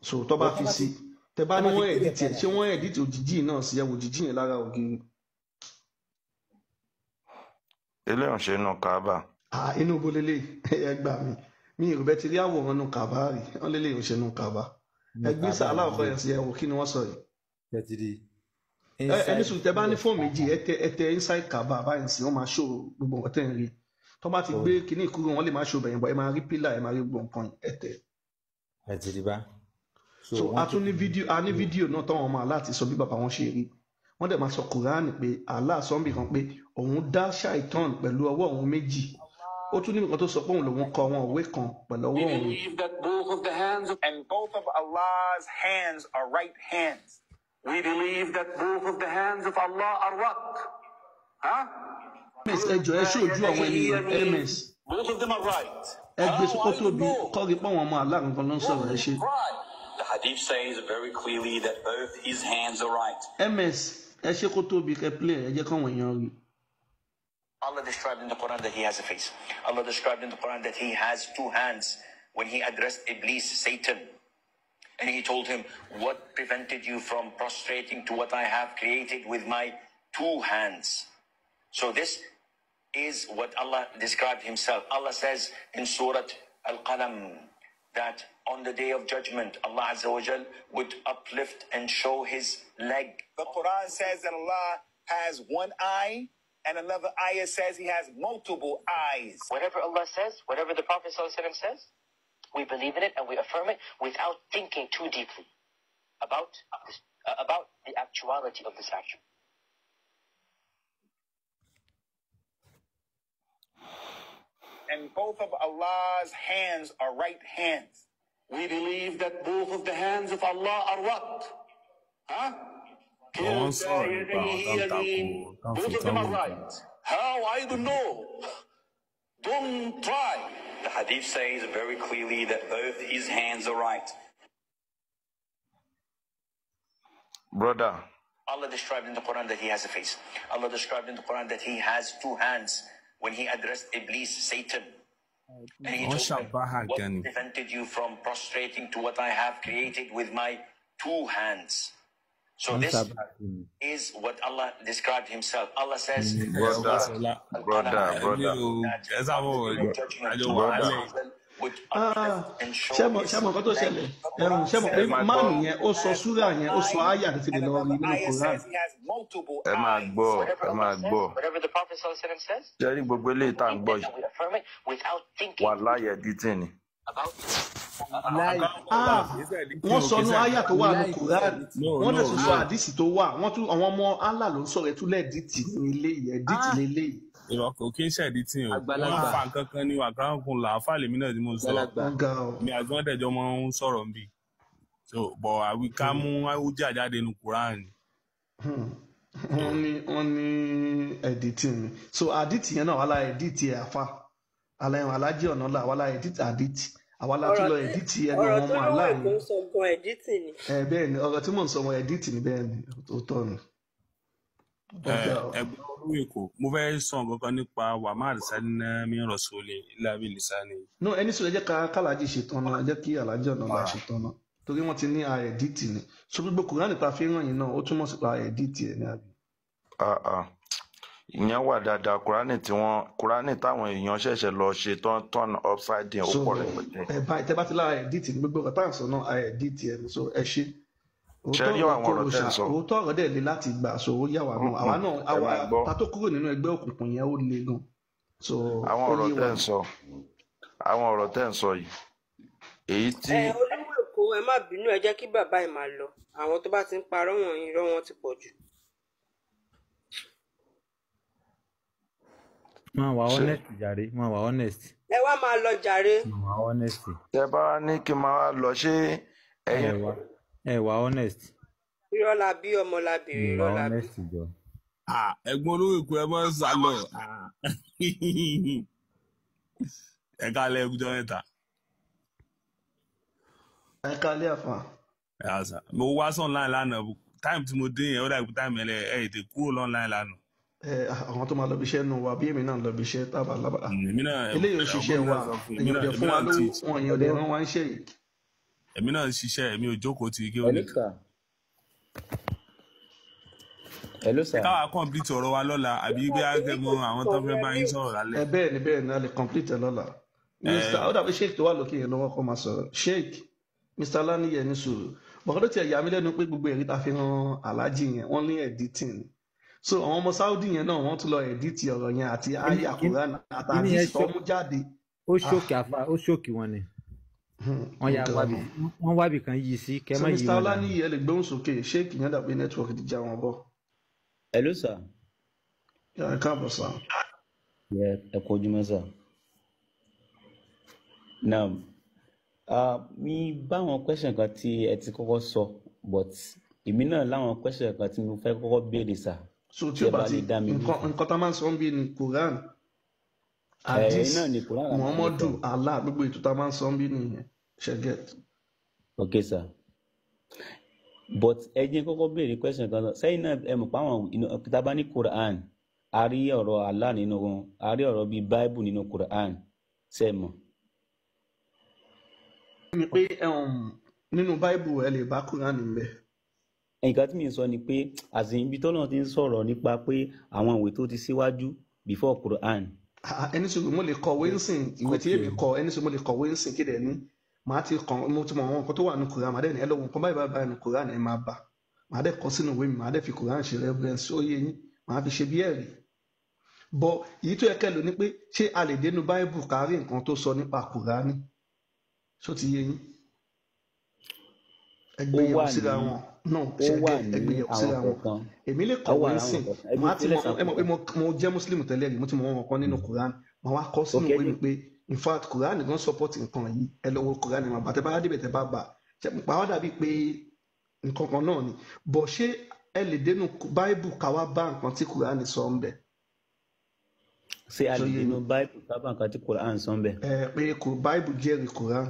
So tó bá fi sí tẹ bá ní wọ́n ẹ̀dítì ẹ̀ ṣé wọ́n ẹ̀dítì òjìjí náà sí ẹ wo òjìjí yẹn lára ògiri. Eléyàn ṣe inú Kaaba. Inú bo lélẹ̀ ẹ gbà mí mi ò bẹ ti rí àwòrán inú Kaaba rí wọ́n lélẹ̀ ò ṣe inú Kaaba. Ẹ gbé sàálà ọ̀fọ̀ yẹn sí ẹ wò kí ni wọ́n sọ yìí. Ẹni sùn tẹ bá ní fóònù méjì ẹ tẹ inside Kaaba báyìí sí wọ́n máa ṣó gbogbo nǹkan tẹ̀ ń rí. Tó bá ti gbé kíní ìkúrò wọn lè máa ṣó bẹ̀yìn bọ̀ ẹ máa rí pílà ẹ máa rí gbogbo nǹkan ẹ tẹ̀. ẹ ti rí bá. So a tún ní fídíò náà táwọn ọmọ Allah ti sọ bí bàbá wọn ṣe rí. Wọ́n dẹ̀ máa sọ Kùránì pé Allah sọ níbi kan pé òun dá ṣàìtàn pẹ̀lú ọwọ́ òun méjì. Ó tún níbi kan tó sọ pé òun lòun kọ àwọn òwe kan pẹ̀lú ọwọ́ òun. And both of Allah's hands are right hands. We believe that both of the hands of Allah are what? MS ẹ jọ̀ọ́ ẹ ṣojú àwọn ènìyàn MS. Both of them are right. Ẹ gbé sọ́kọ́ tóbi kọ́rí pọ̀ wọn ọmọ Allah nǹkan ló ń sọ̀rọ̀ ẹ ṣe. The hadith says very clearly that both his hands are right. MS ẹ ṣe kó tóbi kẹ́ play ẹ jẹ́ káwọn èèyàn rí. Allah described in the Quran that he has a face. Allah described in the Quran that he has two hands when he addressed Iblis, Satan. And he told him, what prevented you from prostrating to what I have created with my two hands? So this is what Allah described himself. Allah says in Surah Al-Qalam that on the day of judgment, Allah Azza wa Jal would uplift and show his leg. The Quran says that Allah has one eye, and another ayah says he has multiple eyes. Whatever Allah says, whatever the Prophet ﷺ says, we believe in it and we affirm it without thinking too deeply about the actuality of this action. And both of Allah's hands are right hands. We believe that both of the hands of Allah are what? Both of them are right. How? I don't know. Don't try. The hadith says very clearly that both his hands are right. Brother. Allah described in the Quran that he has a face. Allah described in the Quran that he has two hands when he addressed Iblis, Satan. And he told him, what prevented you from prostrating to what I have created with my two hands? So this is what Allah described himself. Allah says, brother. Ṣé mo kọ́ tó ṣẹlẹ̀ ṣé mo pé máàmù yẹn ó sọ súrà yẹn ó sọ àyà àti tìlẹ̀ lọ́wọ́ nínú Quran. Ẹ máa gbọ́. Jẹ́rí gbogbo eléyìí tá à ń gbọ́ yìí wà láyé editing ni. Wọ́n sọ ní àyà tó wà ní Quran wọ́n lè sọ àdìsí tó wà wọ́n tún àwọn ọmọ Allah ló ń sọ̀rọ̀ ẹ̀ tún lẹ́ẹ̀dìtì ní ilé yìí ẹ̀dìtì lélẹ́yìí. Ìrọ̀kọ̀ kí n ṣẹ̀dí tí o. Wọ́n fa nǹkan kan ní àkàràkùn làáfà lèmi náà tí mo sọ. Mi àti wọ́n dẹ̀jọ́ máa ń sọ̀rọ̀ ń bì. So bọ̀ àwí ká mú àwùjá jáde nu Quran. Wọ́n ní ẹ̀dìtì mi. So àdìtì yẹn náà wà láyé ẹ̀dìtì ẹ̀ àfa. Àlàyé alájẹ́ ọ̀nà là wà láyé ẹ̀dìtì àdìtì. àwa la tún lọ ẹ̀dítì ẹnu àwọn ọmọ aláàánú. ọ̀rọ̀ tó lówó èkó ń sọ gan ẹ̀dítì ni. Bẹ́ẹ̀ ni ọ̀rọ̀ tí mò ń sọ ọmọ ẹ̀dítì ni bẹ́ẹ̀ ni tó tọ́ ni. ẹgbẹ́ olówó èkó mo fẹ́ sọ nǹkan kan nípa wàmár sanna mi rọ̀sọ̀lẹ̀ lábẹ́ lisani. no ẹni sọ ẹ jẹ́ ká kálájì ṣetán náà ẹ jẹ́ kí alájì ọ̀nà bá ṣetán náà torí wọ́n ti ní ẹ̀dítì ni so gbogbo kùránì ta fi ń ràn yín náà ó túmọ̀ sí pa ẹ̀dítì ẹ̀ ní àbí. ìyẹn wà dáadáa kùránì táwọn èèyàn ṣẹ̀ṣẹ̀ lọ ṣe turn upside down ó pọ̀ rẹpẹtẹ. ẹ báyìí tẹ́ bá ti lára ẹ̀dítì ní gbogbo ọ̀tá àǹsọ̀ náà ẹ̀dítì ẹ̀ ní so ẹ ṣe. òótọ́ ọ̀rọ̀ dẹ̀ le láti gbà so ó yà wá náà àwa náà àwa tó kúrò nínú ẹgbẹ́ òkùnkùn yẹn ó le gan. so àwọn ọ̀rọ̀ tẹ́ ń sọ yìí èyí tí. olówó èkó ẹ má bínú ẹ jẹ́ kí bàbá ẹ̀ máa lọ àwọn tó bá ti ń parọ́ wọn irọ́ wọn ti pọ̀ jù. máa wà honest jàre máa wà honest. ẹ wá máa lọ jàre. máa wà honest. tẹ bá ní kí n máa lọ ṣé ẹ̀yin. ẹ wà honest. irọ́ la bí ọmọ la bèrè irọ́ la bí. ẹ̀gbọ́n olówó èkó ẹ máa ń sá lọ ẹ kálẹ̀ ẹgbẹ́ mẹ́ta. ẹ kálẹ̀ àfà. mo wá sọ online lánàá táìmù tí mo dé yẹn ó dàgbé táìmù ẹ ètè kúrò online lánàá. àwọn tó máa lọ bí iṣẹ́ nù wa bí èmi náà lọ bí iṣẹ́ tábà lábàá eléyìí ń ṣiṣẹ́ wa èèyàn dẹ̀ fún wa lówó wọn èèyàn dẹ̀ rán wa ń ṣe yìí. èmi náà ń ṣiṣẹ́ èmi ò jókòó tí kí ó ní. Hello sir. káwa complete ọ̀rọ̀ wa lọ́la àbí bí akẹ́mọ àwọn tó fẹ́ bá yín sọ̀rọ̀ lálẹ́. bẹ́ẹ̀ ni a lè complete ẹ lọ́la. mr ó dàbí sheik tó wà lókè yẹn lọ́wọ́ kọ́ máa sọ̀rọ̀ sheik mr Laniye ní sùúrù bọ̀kọ́dọ̀ tí ẹ̀ yà mí lẹ́nu pé gbogbo ẹ̀rí ta fi hàn aláàjì yẹn wọ́n ní editing so àwọn ọmọ Saudi yẹn náà wọ́n tún lọ edit ọ̀rọ̀ yẹn àti ayé àkùrán àtàdí sọmú jáde. ó ṣòkì àfa ó ṣòkì wọn ni wọ́n wábì kan yìí sí kẹ́mọ́ yìí. so mr Laniye ẹ lè gbóhùn sókè sheik yẹn dàbí network ti já wọn bọ̀. Hello sir. ẹ káàbọ̀ sá. ẹ kú ojúmọ́ sá. now mi báwọn question kan tí ẹ ti kọ́kọ́ sọ but èmi náà láwọn question kan tí mo fẹ́ kọ́kọ́ béèrè sá. so tí o bá ti nǹkan tá a máa ń sọ ń bí ni Quran hadith Muhammadu Allah gbogbo ètò tá a máa ń sọ ń bí nìyẹn ṣe get. ok sir. but ẹ jẹ́ kọ́kọ́ béèrè question kan sẹ́yìn náà ẹ mọ̀ pé àwọn kìtàbá ní Quran a rí ọ̀rọ̀ Allah nínú wọn a rí ọ̀rọ̀ bíi Bible nínú Quran ṣe mọ̀. ni pé nínú Bible ẹ lè bá Quran níbẹ̀. nǹkan tí mi sọ ni pé àti ibi tọ́lọ́ ti ń sọ̀rọ̀ nípa pé àwọn ìwé tó ti síwájú before Quran. ẹni sọ mo lè kọ̀wé nsìn ìwé tí èmi kọ ẹni sọ mo lè kọ̀wé nsìn kéde ní màá ti kàn mo ti mọ àwọn nǹkan tó wà ní Quran màá dẹ̀ ní ẹ lọ́wọ́ nǹkan báyìí báyìí ní Quran ẹ máa bà màá dẹ̀ kọ sínú ìwé mi màá dẹ̀ fi Quran ṣe reference ó yé yín màá fi ṣe bí ẹ̀rí. bọ èyí tó yẹ kẹ́ lò ní pé ṣé a lè dénú Bible kárí nǹkan tó sọ nípa Quran ṣó ti yé yín. ẹgbẹ́yẹ̀wò síra wọn náà ṣẹ́gẹ́ ẹgbẹ́yẹ̀wò síra wọn èmi lè kọ̀wé nsìn màá ti mọ mo jẹ́ Muslim tẹ́lẹ̀ rí mo ti mọ wọn kan nínú Quran màá wá kọ sínú ìwé mi pé in fact Quran gan support nǹkan yìí ẹ lọ wo Quran ma bàtẹ bá débẹ̀ tẹ bá bà pàwọ́ dàbí pé nǹkan kan náà ni bọ̀ ṣé ẹ lè dénú Bible káwá bá nǹkan tí Quran sọ ń bẹ̀. ṣé a lè dénú Bible ká bá nǹkan tí Quran sọ ń bẹ̀. pé Bible jẹ́rìí Quran.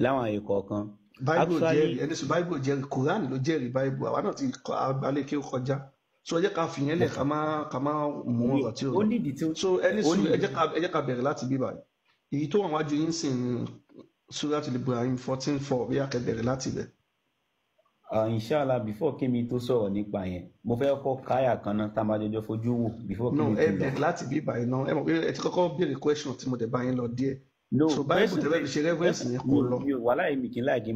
láwọn àyè kọ̀ọ̀kan. Bible jẹ́rìí ẹni sọ Bible jẹ́rìí Quran ló jẹ́rìí Bible àwa náà ti abalẹ̀ kí ó kọjá so ẹ jẹ́ ká fìyẹn lẹ̀ ká má mú ọ̀rọ̀ tí ó lọ so ẹni sùn ẹ jẹ́ ká bẹ̀rẹ̀ láti bí báyìí èyí tó wà wájú yín sìn Suratul Ibrahim 14:4 bí akẹ́ bẹ̀rẹ̀ láti bẹ̀. inshallah before kémi tó sọ̀rọ̀ nípa yẹn mo fẹ́ kọ́ káyà kan náà tá a máa jọjọ fojú wò before kémi tó lọ. ẹ bẹ̀rẹ̀ láti bí báyìí náà ẹ mọ̀ pé ẹ ti kọ́kọ́ béèrè question tí mo dẹ̀ bá yín lọ díẹ̀ so Bible tẹ́lẹ̀ fi ṣe reference yẹn kó lọ. wàhálà èmi kì í láì kí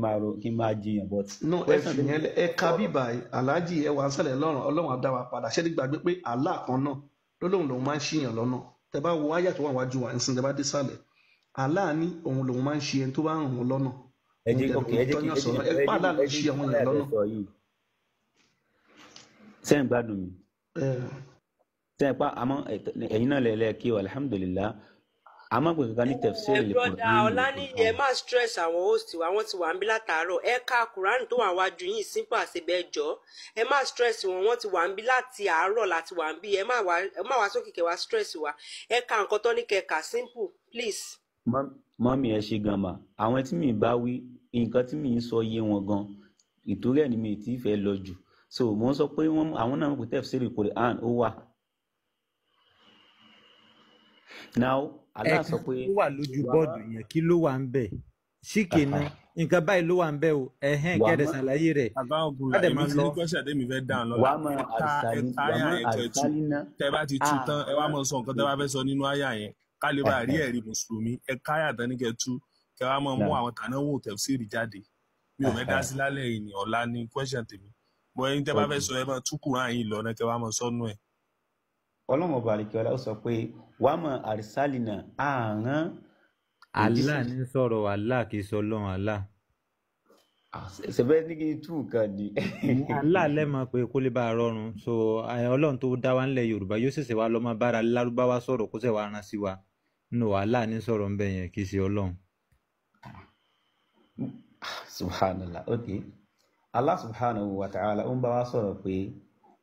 n máa jiyàn but. no ẹ fi yẹn ẹ ka bíbà aláàjì ẹ wà ń sẹlẹ̀ lọ́rùn Ọlọ́run á dá wa padà ṣé gbàgbé pé Allah kan náà lóun máa ń ṣìyàn lọ́nà tẹ bá wo àyà tó wà wájú wa nsìn tẹ bá dé sàlẹ̀ Allah ní òun máa ń ṣe ẹni tó bá ń rùn lọ́nà. ẹ jẹ́ kí Allah ló ṣe àwọn èèyàn lọ́nà. sẹ́yìn gbádùn mi. sẹ́yìn pa àmọ́ ẹ̀yin náà lẹ́lẹ́ kí o alhamdulillah àmọ́ pé kankan ní tafsir lè pọ̀ ní Ọláníyẹ má stress àwọn host wa wọ́n ti wà ń bí látàárọ̀ ẹ ka Quran tó wà wájú yìí simple àṣebẹ́ jọ ẹ má stress wọn wọ́n ti wà ń bí láti àárọ̀ láti wà ń bí ẹ má wá sókè kẹ́ wá stress wa ẹ ka nǹkan tó ní kẹ́ kà simple please. mọ́mí ẹ ṣe gan mà àwọn tí mi bá wí nǹkan tí mi ń sọ yé wọn gan ìtorí ẹ̀ ni mi ti fẹ́ lọ jù so mo ń sọ pé àwọn náà kò tafsiri Quran ó wà. now Allah sọ pé ó wà lójú bọ́ọ̀dù yẹn kí ló wà ń bẹ̀ síkè náà nǹkan báyìí ló wà ń bẹ̀ o kẹ́ẹ̀dẹ̀ ṣàlàyé rẹ̀ káàdẹ̀ máa lọ wà á mọ àrísálínà tẹ́ bá ti tú tán ẹ wá mọ sọ nǹkan tẹ́ bá fẹ́ sọ nínú àyà yẹn ká lè bá rí ẹ̀rí mùsùlùmí ẹ káyà tán ní kẹtú kẹ wá mọ mú àwọn tànáwò tafsiri jáde mi ò fẹ́ dá sí lálẹ́ yìí ní ọ̀la ní question tèmi bọ́ ẹni tẹ́ bá fẹ́ sọ ẹ máa tú Kùránì yìí lọ náà kẹ wá mọ sọ́nù ẹ̀. ọlọ́run ọba àlekèọlá ó sọ pé wà á mọ àrísálínà àrán. Allah ní sọ̀rọ̀ Allah kì í sọ ọlọ́run Allah. ṣẹbẹ́ ní kí n tú nǹkan ni. Allah lẹ́mọ̀ pé kó lè bá a rọrùn so ọlọ́run tó dá wa ńlẹ̀ Yorùbá yóò ṣẹ̀ṣẹ̀ wá lọ́mọ bára lárúbáwá sọ̀rọ̀ kó ṣẹ̀ wá rán sí wa no Allah ní sọ̀rọ̀ ńbẹ yẹn kì í ṣe ọlọ́run. subhanallah ok Allah subhanahu wa ta'ala ó ń bá wa sọ̀rọ̀ pé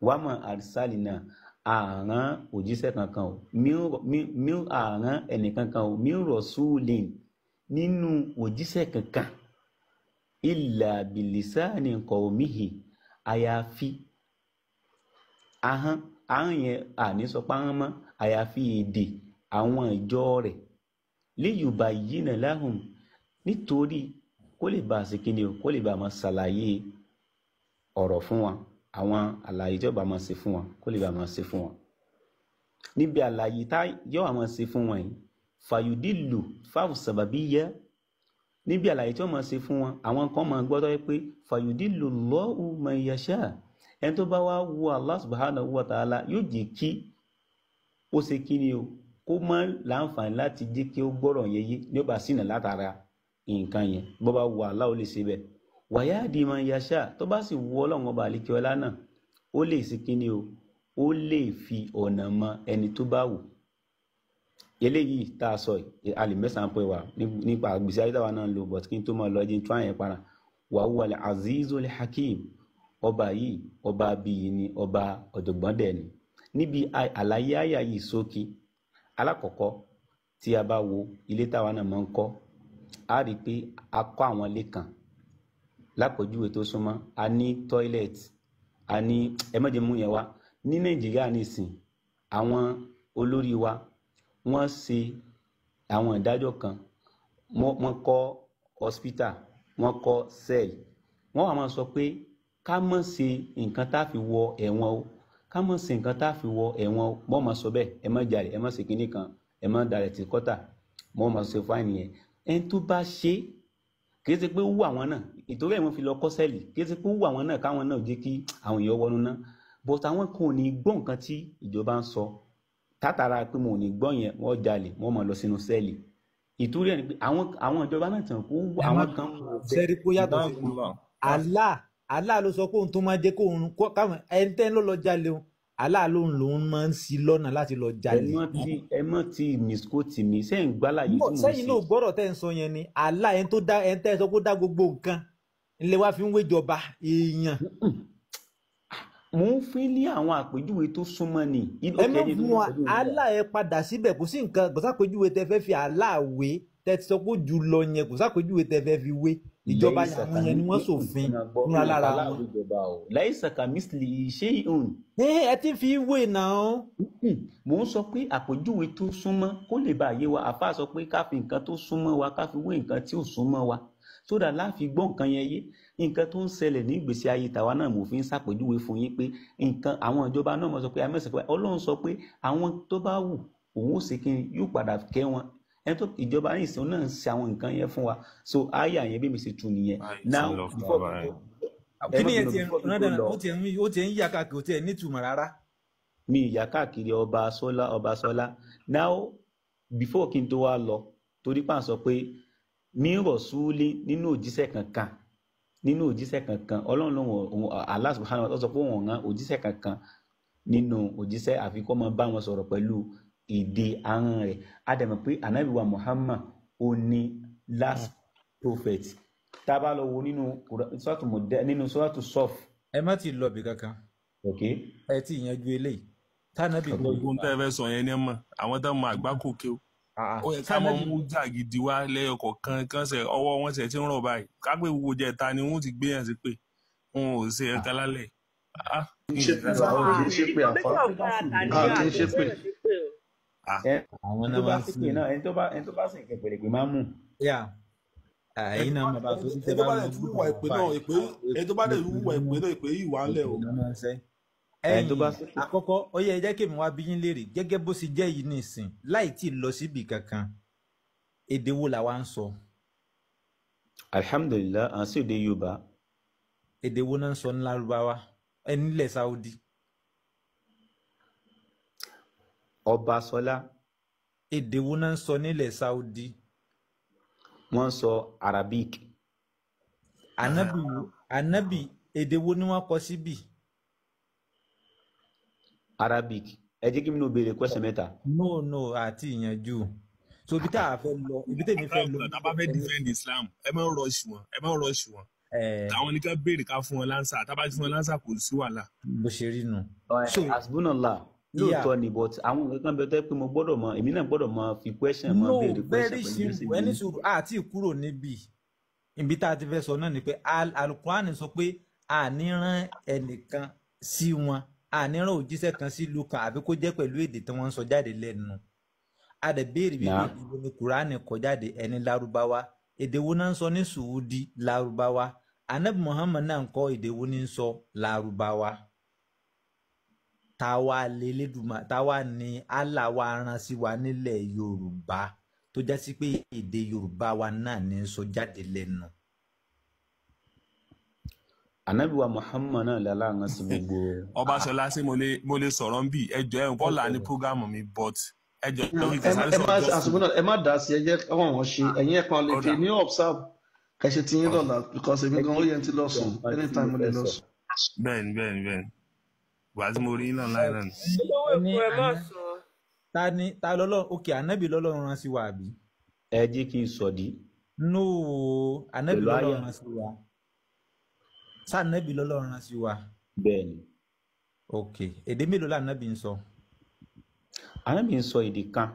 wà á mọ àrísálínà àrán òjíṣẹ́ kankan o mi àrán ẹnìkankan o mi rasulin nínú òjíṣẹ́ kankan illa bilisani qawmihi àyàfi ahọ́n yẹn àní sọ pé ahọ́n mọ́ àyàfi èdè àwọn ìjọ rẹ̀ liyubayyina lahum nítorí kó lè bá a ṣe kíni o kó lè bá a máa ṣàlàyé ọ̀rọ̀ fún wa àwọn àlàyé tí ó bá máa ṣe fún wọn kó lè bá máa ṣe fún wọn níbi àlàyé tá yóò máa ṣe fún wọn yìí fàyùdílù fáwọn sàbàbí yẹ níbi àlàyé tí ó máa ṣe fún wọn àwọn kan máa gbọ́dọ̀ pé fàyùdílù lọ́wọ́ man yasha ẹni tó bá wá wo Allah subhanahu wa ta'ala yóò jẹ́ kí ó ṣe kí ni o kó má láǹfààní láti jẹ́ kí ó gbọ́rọ̀ yẹn yé ní ó bá sínà látara nǹkan yẹn bó bá wo Allah ó lè ṣe bẹ́ẹ̀ wàyáàdì man yasha tó bá sì wọ ọlọ́run ọba àlekèọlá náà ó lè ṣe kíni o ó lè fi ọ̀nà mọ ẹni tó bá wù eléyìí tá a sọ alẹ́ mẹ́sàn-án pé wà nípa àgbèsí ayé táwa náà ń lò bọ̀t kí n tó máa lọ ẹjẹ tó àyẹn para wa huwa al-azizul hakim ọba yìí ọba bíi ni ọba ọ̀jọ̀gbọ́n dẹ̀ ni níbi àlàyé àyà yìí ṣókí alákọ̀ọ́kọ́ tí a bá wo ilé táwa náà máa ń kọ́ a rí i pé a kọ́ àwọn ilé kan lápòjúwe tó súnmọ́ a ní toilet a ní ẹmọ́jẹmú yẹn wá ní Nàìjíríà nìsín àwọn olórí wa wọ́n ṣe àwọn ìdájọ́ kan wọ́n kọ́ hospital wọ́n kọ́ cell wọ́n wá máa sọ pé ká má ṣe nǹkan tá a fi wọ ẹ̀wọ̀n o ká má ṣe nǹkan tá a fi wọ ẹ̀wọ̀n o wọ́n máa sọ bẹ́ẹ̀ ẹ má jalè ẹ má ṣe kinní kan ẹ má dalẹ̀ tí kọ́tà wọ́n máa ṣe fáìnì yẹn ẹni tó bá ṣe kì í ṣe pé ó wù àwọn náà ìtorí ẹ̀ wọ́n fi lọ kọ́ sẹ́ẹ̀lì kì í ṣe pé ó wù àwọn náà káwọn náà jẹ́ kí àwọn èèyàn wọnú náà but àwọn kan ò ní gbọ́ nǹkan tí ìjọba ń sọ tátara pé mo ò ní gbọ́ yẹn wọ́n jalè wọ́n máa lọ sínú sẹ́ẹ̀lì ìtorí ẹ̀ ni pé àwọn ìjọba náà tàn kó àwọn kan. sẹ́ẹ̀rì kó yàtọ̀ sí Allah ló sọ pé òun tó máa jẹ́ kó òun káwọn ẹni tẹ́ ló lọ jalè o Allah lòun máa ń ṣí lọ́nà láti lọ jalè. ẹ mọ̀ tí misquote mi sẹ́yìn gbálà yìí fún mi sí. sẹ́yìn náà gbọ́dọ̀ tẹ́ ń sọ yẹn ni Allah ẹni tẹ́ sọ pé ó dá gbogbo nǹkan ilé wa fi ń wéjọba èèyàn. mo ń fi ní àwọn àpèjúwe tó súnmọ́ ni. ẹ má fún wa Allah ẹ padà síbẹ̀ kò sí nǹkan kò sápèjúwe tẹ́ fẹ́ fi Allah wé tẹ́ ti sọ pé jù lọ yẹn kò sápèjúwe tẹ́ fẹ́ fi wé ìjọba àwọn yẹn ni wọ́n ṣòfin fúnra lára wọn. laisa kamislihi shay'un. ẹ ti fi wé náà. mo ń sọ pé àpèjúwe tó súnmọ́ kó lè bá yé wa àfa sọ pé ká fi nǹkan tó súnmọ́ wa ká fi wé nǹkan tí ò súnmọ́ wa sódà láàfin gbọ́ nǹkan yẹn yé nǹkan tó ń ṣẹlẹ̀ ní ìgbésí ayé tàwa náà mo fi ń ṣàpèjúwe fún yín pé nǹkan àwọn ìjọba náà mọ̀ sọ pé amẹ́sẹ̀ pé Ọlọ́run sọ pé àwọn tó bá wù òun ó ṣe kí yóò padà kẹ́ wọn ẹni tó ìjọba ní ìsìn náà ń ṣe àwọn nǹkan yẹn fún wa so àyà yẹn bí mi ṣe tu nìyẹn now kí ni ó ti ń yà káàkiri ó ti ẹ̀ nítumọ̀ rárá. mi ìyà káàkiri ọba sọlá now before kí n tó wá lọ torí pà ń sọ pé mi rọ̀ súlé nínú òjíṣẹ́ kankan Ọlọ́run lòun Allah subhanahu wa ta'ala sọ pé òun rán òjíṣẹ́ kankan nínú òjíṣẹ́ àfikọ́ máa bá wọn sọ̀rọ̀ pẹ̀lú èdè ahọ́n rẹ̀ adẹ̀mọ̀ pé Ànábì wa Muhammad ó ní last prophet tá a bá lọ wo nínú suratu Saf. ẹ má ti lọ bí kankan ẹ ti yanjú eléyìí tánàbì gbogbo ń tẹ́ fẹ́ sọ yẹn ní ọmọ àwọn tó mọ àgbákò kí o ó yẹ ká máa mú jà gidi wá lẹ́yọ kọ̀ọ̀kan kan ṣe ọwọ́ wọn ṣe ti ń rọ̀ báyìí ká pé gbogbo jẹta ni wọ́n ti gbé yàn sí pé wọn ò ṣe ẹ̀ka lálẹ́. kì í ṣe pé àfa kì í ṣe pé. àwọn náà máa ń sìn náà ẹni tó bá sìn kẹpẹrẹ pé máa mú. ẹ̀yin náà máa bá tó ẹni tó bá lè tún wúwa ìpè náà ẹni tó bá lè wúwa ìpè náà ìpè yìí wà ń lẹ̀ o. ẹ̀yin àkọ́kọ́ ó yẹ jẹ́ kí èmi wá bí yín léèrè gẹ́gẹ́ bó ṣe jẹ́ yìí nìsín láì tí ì lọ síbi kankan èdè wo la wá ń sọ. alhamdulilah à ń sọ èdè yorùbá. èdè wo náà ń sọ ní lárúbáwá ẹ nílẹ̀ sáúdí. Ọbáṣọlá. èdè wo náà ń sọ nílẹ̀ sáúdí. wọ́n sọ arabic. anabi èdè wo ni wọ́n kọ síbì. arabic ẹ jẹ́ kí mi ní o béèrè question mẹ́ta. no àti ìyànjú so ibi tá a fẹ́ lọ ibi tèmi fẹ́ lọ. tá a bá fẹ́ defend islam ẹ má rush wọn àwọn ní ká béèrè ká fún wọn lánsà tá a bá fún wọn lánsà kò sí wàhálà. bó ṣe rí nù. asbunallah lóòótọ́ ni but àwọn nǹkan bẹ tẹ́ pé mo gbọ́dọ̀ mọ èmi náà gbọ́dọ̀ mọ fi question mọ béèrè question. no very simple ẹni sùúrù àti kúrò níbí ibi tá a ti fẹ́ sọ náà ni pé alukurani sọ pé àníran ẹnìkan sí wọn àníran òjíṣẹ́ kan sí ìlú kan àbí kó jẹ́ pẹ̀lú èdè tí wọ́n ń sọ jáde lẹ́nu a dẹ̀ béèrè wípé ìbò ni kurani kọ jáde ẹni lárúbáwá èdè wo náà ń sọ ní sùúdí lárúbáwá anabi muhammad náà ń kọ èdè wo ní ń sọ lárúbáwá táwa ni Allah wa rán sí wa nílẹ̀ yorùbá tó já sí pé èdè yorùbá wa náà ní ń sọ jáde lẹ́nu. Ànábì wa Muhammad náà lálá rán sí gbogbo. Ọbáṣọlá ṣé mo lè sọ̀rọ̀ ń bì ẹjọ́ ẹ̀ ń kọ́ là ní prógámù mi but ẹjọ́ ẹ má dá sí ẹjẹ́ wọn ṣe ẹ̀yin ẹ̀kan lè fi ní observe kẹsẹ̀ tí yín lọ́la because èmi gan ó yẹn ti lọ sùn anytime mo lè lọ sùn. bẹ́ẹ̀ni wà á tí mo rí náà láì náà. ta lọ́lọ́run òkè ànábì lọ́lọ́run rán sí wa àbí. ẹ jẹ́ kí n sọ̀dí. no ànábì lọ́lọ́run rán sí wa sànẹ́bì lọ́lọ́run rán sí wa. bẹ́ẹ̀ni. ok èdè mélòó lànàbì ń sọ. ànábì ń sọ èdè kan.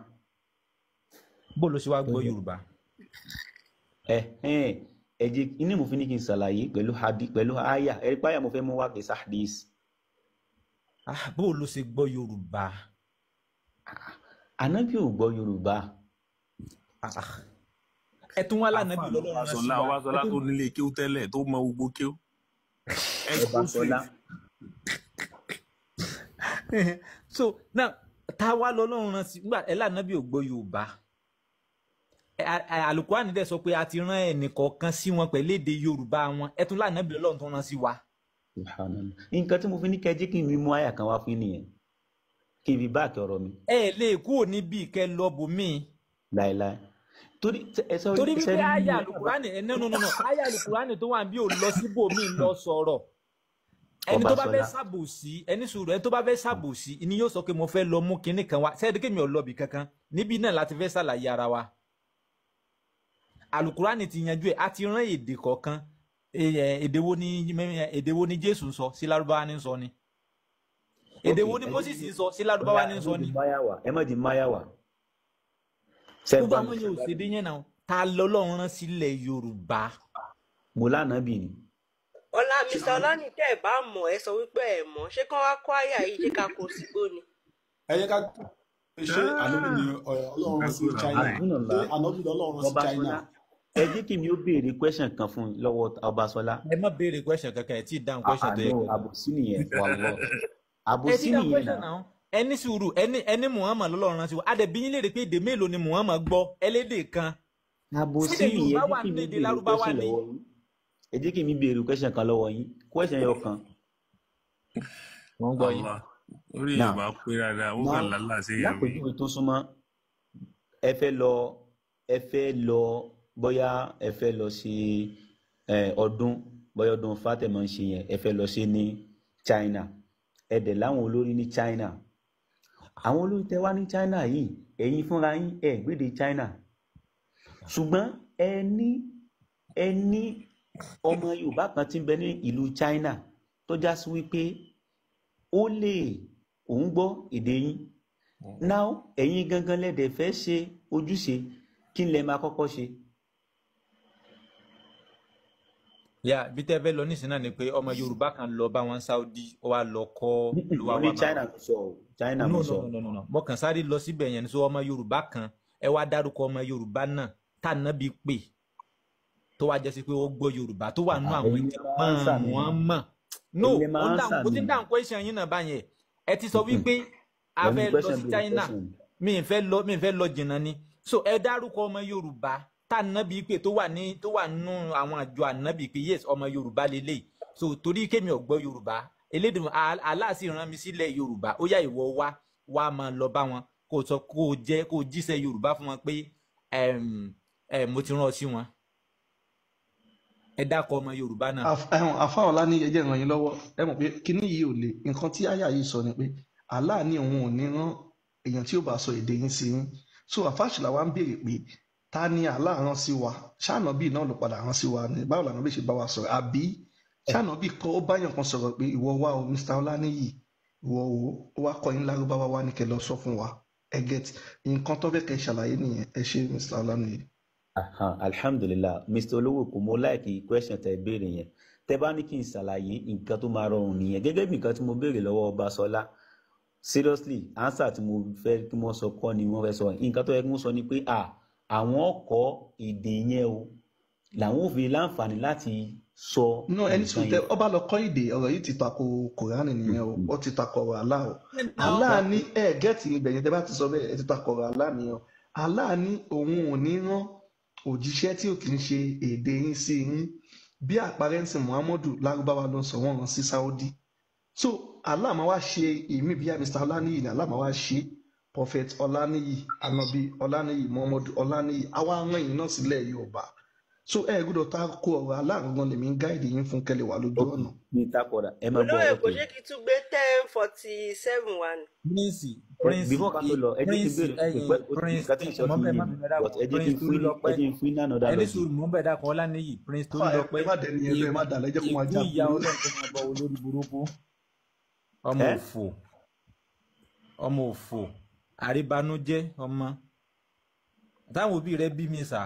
bó ló ṣe wá gbọ́ yorùbá. ẹ jẹ́ inú mo fi ní kí n ṣàlàyé pẹ̀lú àyà ẹ̀rí páyà mo fẹ́ mú wá kì í sáhdís. bó ló ṣe gbọ́ yorùbá. ànábì ò gbọ́ yorùbá. ẹ tún wá lànàbì lọ́lọ́run rán sí wa. Ọbáṣọlá tó nílé kéwú tẹ́lẹ̀ tó mọ gbogbo kéwú. so now táwa lọ́lọ́run rán sí nígbà ẹlànàbí ò gbọ́ yorùbá Àlùkùránì dẹ̀ sọ pé a ti rán ẹnìkọ̀ọ̀kan sí wọn pẹ̀lú èdè yorùbá wọn ẹ tún lànàbí lọ́lọ́run tó rán sí wa. nǹkan tí mo fi ní kẹjí kí n mú àyà kan wá fún nìyẹn kí n fi báàkì ọ̀rọ̀ mi. ẹ lè kúrò níbi ìkẹ lọ bòmí. láìláì torí wípé àyà Àlùkùránì àyà Àlùkùránì tó wà bí ò lọ síbòmí lọ sọ̀rọ̀ ẹni tó bá fẹ́ ṣàbòsí ẹni sùúrù ẹni tó bá fẹ́ ṣàbòsí ni yóò sọ pé mo fẹ́ lọ mú kinní kan wá sẹ́ẹ̀dí kémi ò lọ́bì kankan níbí náà láti fẹ́ ṣàlàyé ara wa. Àlùkùránì ti yanjú ẹ̀ a ti rán èdè kọ̀ọ̀kan èdè wo ni Jésù ń sọ sí lárúbáwá ní sọ ni èdè wo ni Mósìsì ń sọ sí lárúbáwá ní sọ ni. ẹ má di máyàwá. gbogbo àwọn yóò ṣe dé yẹn náà ta lọ́lọ́run rán sílẹ̀ yorùbá. mo lánàá bì ní. ọlá mr ọlánì tẹ́ ẹ bá mọ̀ ẹ sọ wípé ẹ mọ̀ ṣé kán wá kó àyà yìí ṣe ká kó sígbó ni. ẹ yẹ ká ṣe ànábì ní ọlọ́run sí China ṣé ànábì ọlọ́run sí China. ẹ jẹ́ kí mi ó béèrè question kan fún lọ́wọ́ Ọbáṣọlá. ẹ má béèrè question kankan ẹ tí ì dáhùn question tó yẹ kó. àbòsí nìyẹn wàlọ́ àbòsí nìyẹn náà. ẹni sùúrù ẹni Muhammad lọ́lọ́run rán sí wa adẹ̀bí yín léèrè pé èdè mélòó ni Muhammad gbọ́ ẹlẹ́dẹ̀ kan. àbòsí nìyẹn ẹ jẹ́ kí mi béèrè question kan lọ́wọ́ yín question yẹn kan. wọ́n gbọ́ yín. orí yorùbá pé dáadáa ó kàn lálà sí ìyàwó. lápèjúwe tó súnmọ́ ẹ fẹ́ lọ bóyá ẹ fẹ́ lọ sí ọdún bóyá ọdún Fatima ń ṣe yẹn ẹ fẹ́ lọ sí ní China ẹ dẹ̀ láwọn olórí ní China àwọn olórí tẹ́ wá ní China yìí ẹ̀yin fúnra yín ẹ gbéde China ṣùgbọ́n ẹ ní ọmọ Yorùbá kan tí ń bẹ ní ìlú China tó já sí wípé ó lè òun gbọ́ èdè yín now ẹ̀yin gangan lẹ́dẹ̀ fẹ́ ṣe ojúṣe kí lẹ máa kọ́kọ́ ṣe. yà bí tẹ́ fẹ́ lọ nísìnyí náà ni pé ọmọ Yorùbá kan lọ bá wọn Saudi ó wá lọ kọ́ ló wá ní wá China ló sọ o China ló sọ. no mo kàn sáré lọ síbẹ̀ yẹn ní sọ ọmọ Yorùbá kan ẹ wá dárúkọ ọmọ Yorùbá náà tá nábì pè tó wá jẹ́ sí pé ó gbọ́ Yorùbá tó wà nínú àwọn ìjàmbá wọn mọ̀ no ó ti ń dáhùn question yín náà báyẹn ẹ ti sọ wípé a fẹ́ lọ sí China mi ì fẹ́ lọ jìnnà ni so ẹ dárúkọ ọmọ Yorùbá tá nábì pé tó wà nínú àwọn àjọ ànábì pé yes ọmọ Yorùbá lélẹ̀ so torí kémi ò gbọ́ Yorùbá elédùn Allah sì rán mi sílẹ̀ Yorùbá ó yá ìwọ wá máa lọ bá wọn kó sọ kó jíṣẹ́ Yorùbá fún wọn pé mo ti rán ọ sí wọn ẹ dákọ ọmọ Yorùbá náà. àfáàwọlá ní ẹjẹ ràn yín lọ́wọ́ ẹ mọ̀ pé kíní yìí ò le nǹkan tí àyà yìí sọ ni pé Allah ní òun ò ní rán èèyàn tí ó bá sọ èdè yín sí yín so àfáàṣìlá wa ń béèrè pé ta ni Allah rán sí wa ṣànàbí náà ló padà rán sí wa ni báwo làwọn bí ṣe bá wa sọ̀rọ̀ àbí ṣànàbí kọ́ ó báyàn kan sọ̀rọ̀ pé ìwọ wá o Mr. Ọláníyì ìwọ o ó wá kọ́ yín lárúbáwá wá ní kẹ́ lọ sọ fún wa ẹ get nǹkan tó fẹ́ kẹ́ ṣàlàyé nìyẹn ẹ ṣe Mr. Ọláníyì. Alhamdulillah Mr. Olówó kò mọ láìkí question tẹ béèrè yẹn tẹ bá ní kí n ṣàlàyé nǹkan tó máa rọrùn nìyẹn gẹ́gẹ́ bí nǹkan tí mo béèrè lọ́wọ́ Ọbaṣọlá seriously answer tí mo fẹ́ kí wọ́n sọ kọ́ ni wọ́n fẹ́ sọ nǹkan tó yẹ kí wọ́n sọ ni pé àwọn ọkọ̀ èdè yẹn o làwọn ò fi láǹfààní láti sọ. no ẹni tí tẹ ọba lọ kọ́ èdè ọ̀rọ̀ yìí ti tako Kùránì nìyẹn o ó ti tako ọ̀rọ̀ Allah o Allah ní gẹ́ẹ̀tì ìgbẹ̀yìn tẹ bá ti sọ bẹ́ẹ̀ ẹ ti tako ọ̀rọ̀ Allah nìyẹn o Allah ní òun ò ní rán òjíṣẹ́ tí ò kì í ṣe èdè yín sí yín bí àpárẹ́ ń sìn Muhammadu lárúbáwá ló ń sọ wọ́n rán sí Saudi so Allah máa wá ṣe èmi bíi Mr. Ọláníyì ni Allah máa wá ṣe Prophet Ọláníyì Ànábì Ọláníyì Muhammadu Ọláníyì àwa rán yìí náà sílẹ̀ Yorùbá so ẹ gbọ́dọ̀ ta ko ọ̀rọ̀ aláàrúgbọn lèmi ń gáìdì yín fún kẹlẹ wà lójú ọ̀nà. ní ìtakọ̀dà ẹ máa bọ̀ olóyè kò ṣe kí tún gbé 1047 wa ni. prince before ká tó lọ ẹ jẹ́ kí n béèrè prince fún iná náà dá lọ. ẹni sùúrù mọ́ bẹ́ẹ̀ dákọ̀ Ọláníyì prince tó lọ pé ìkú ìyá ọlọ́run tó máa bọ̀ olórí burúkú ọmọ òfò àríbanújẹ́ ọmọ táwọn òbí rẹ̀ bí mi sà.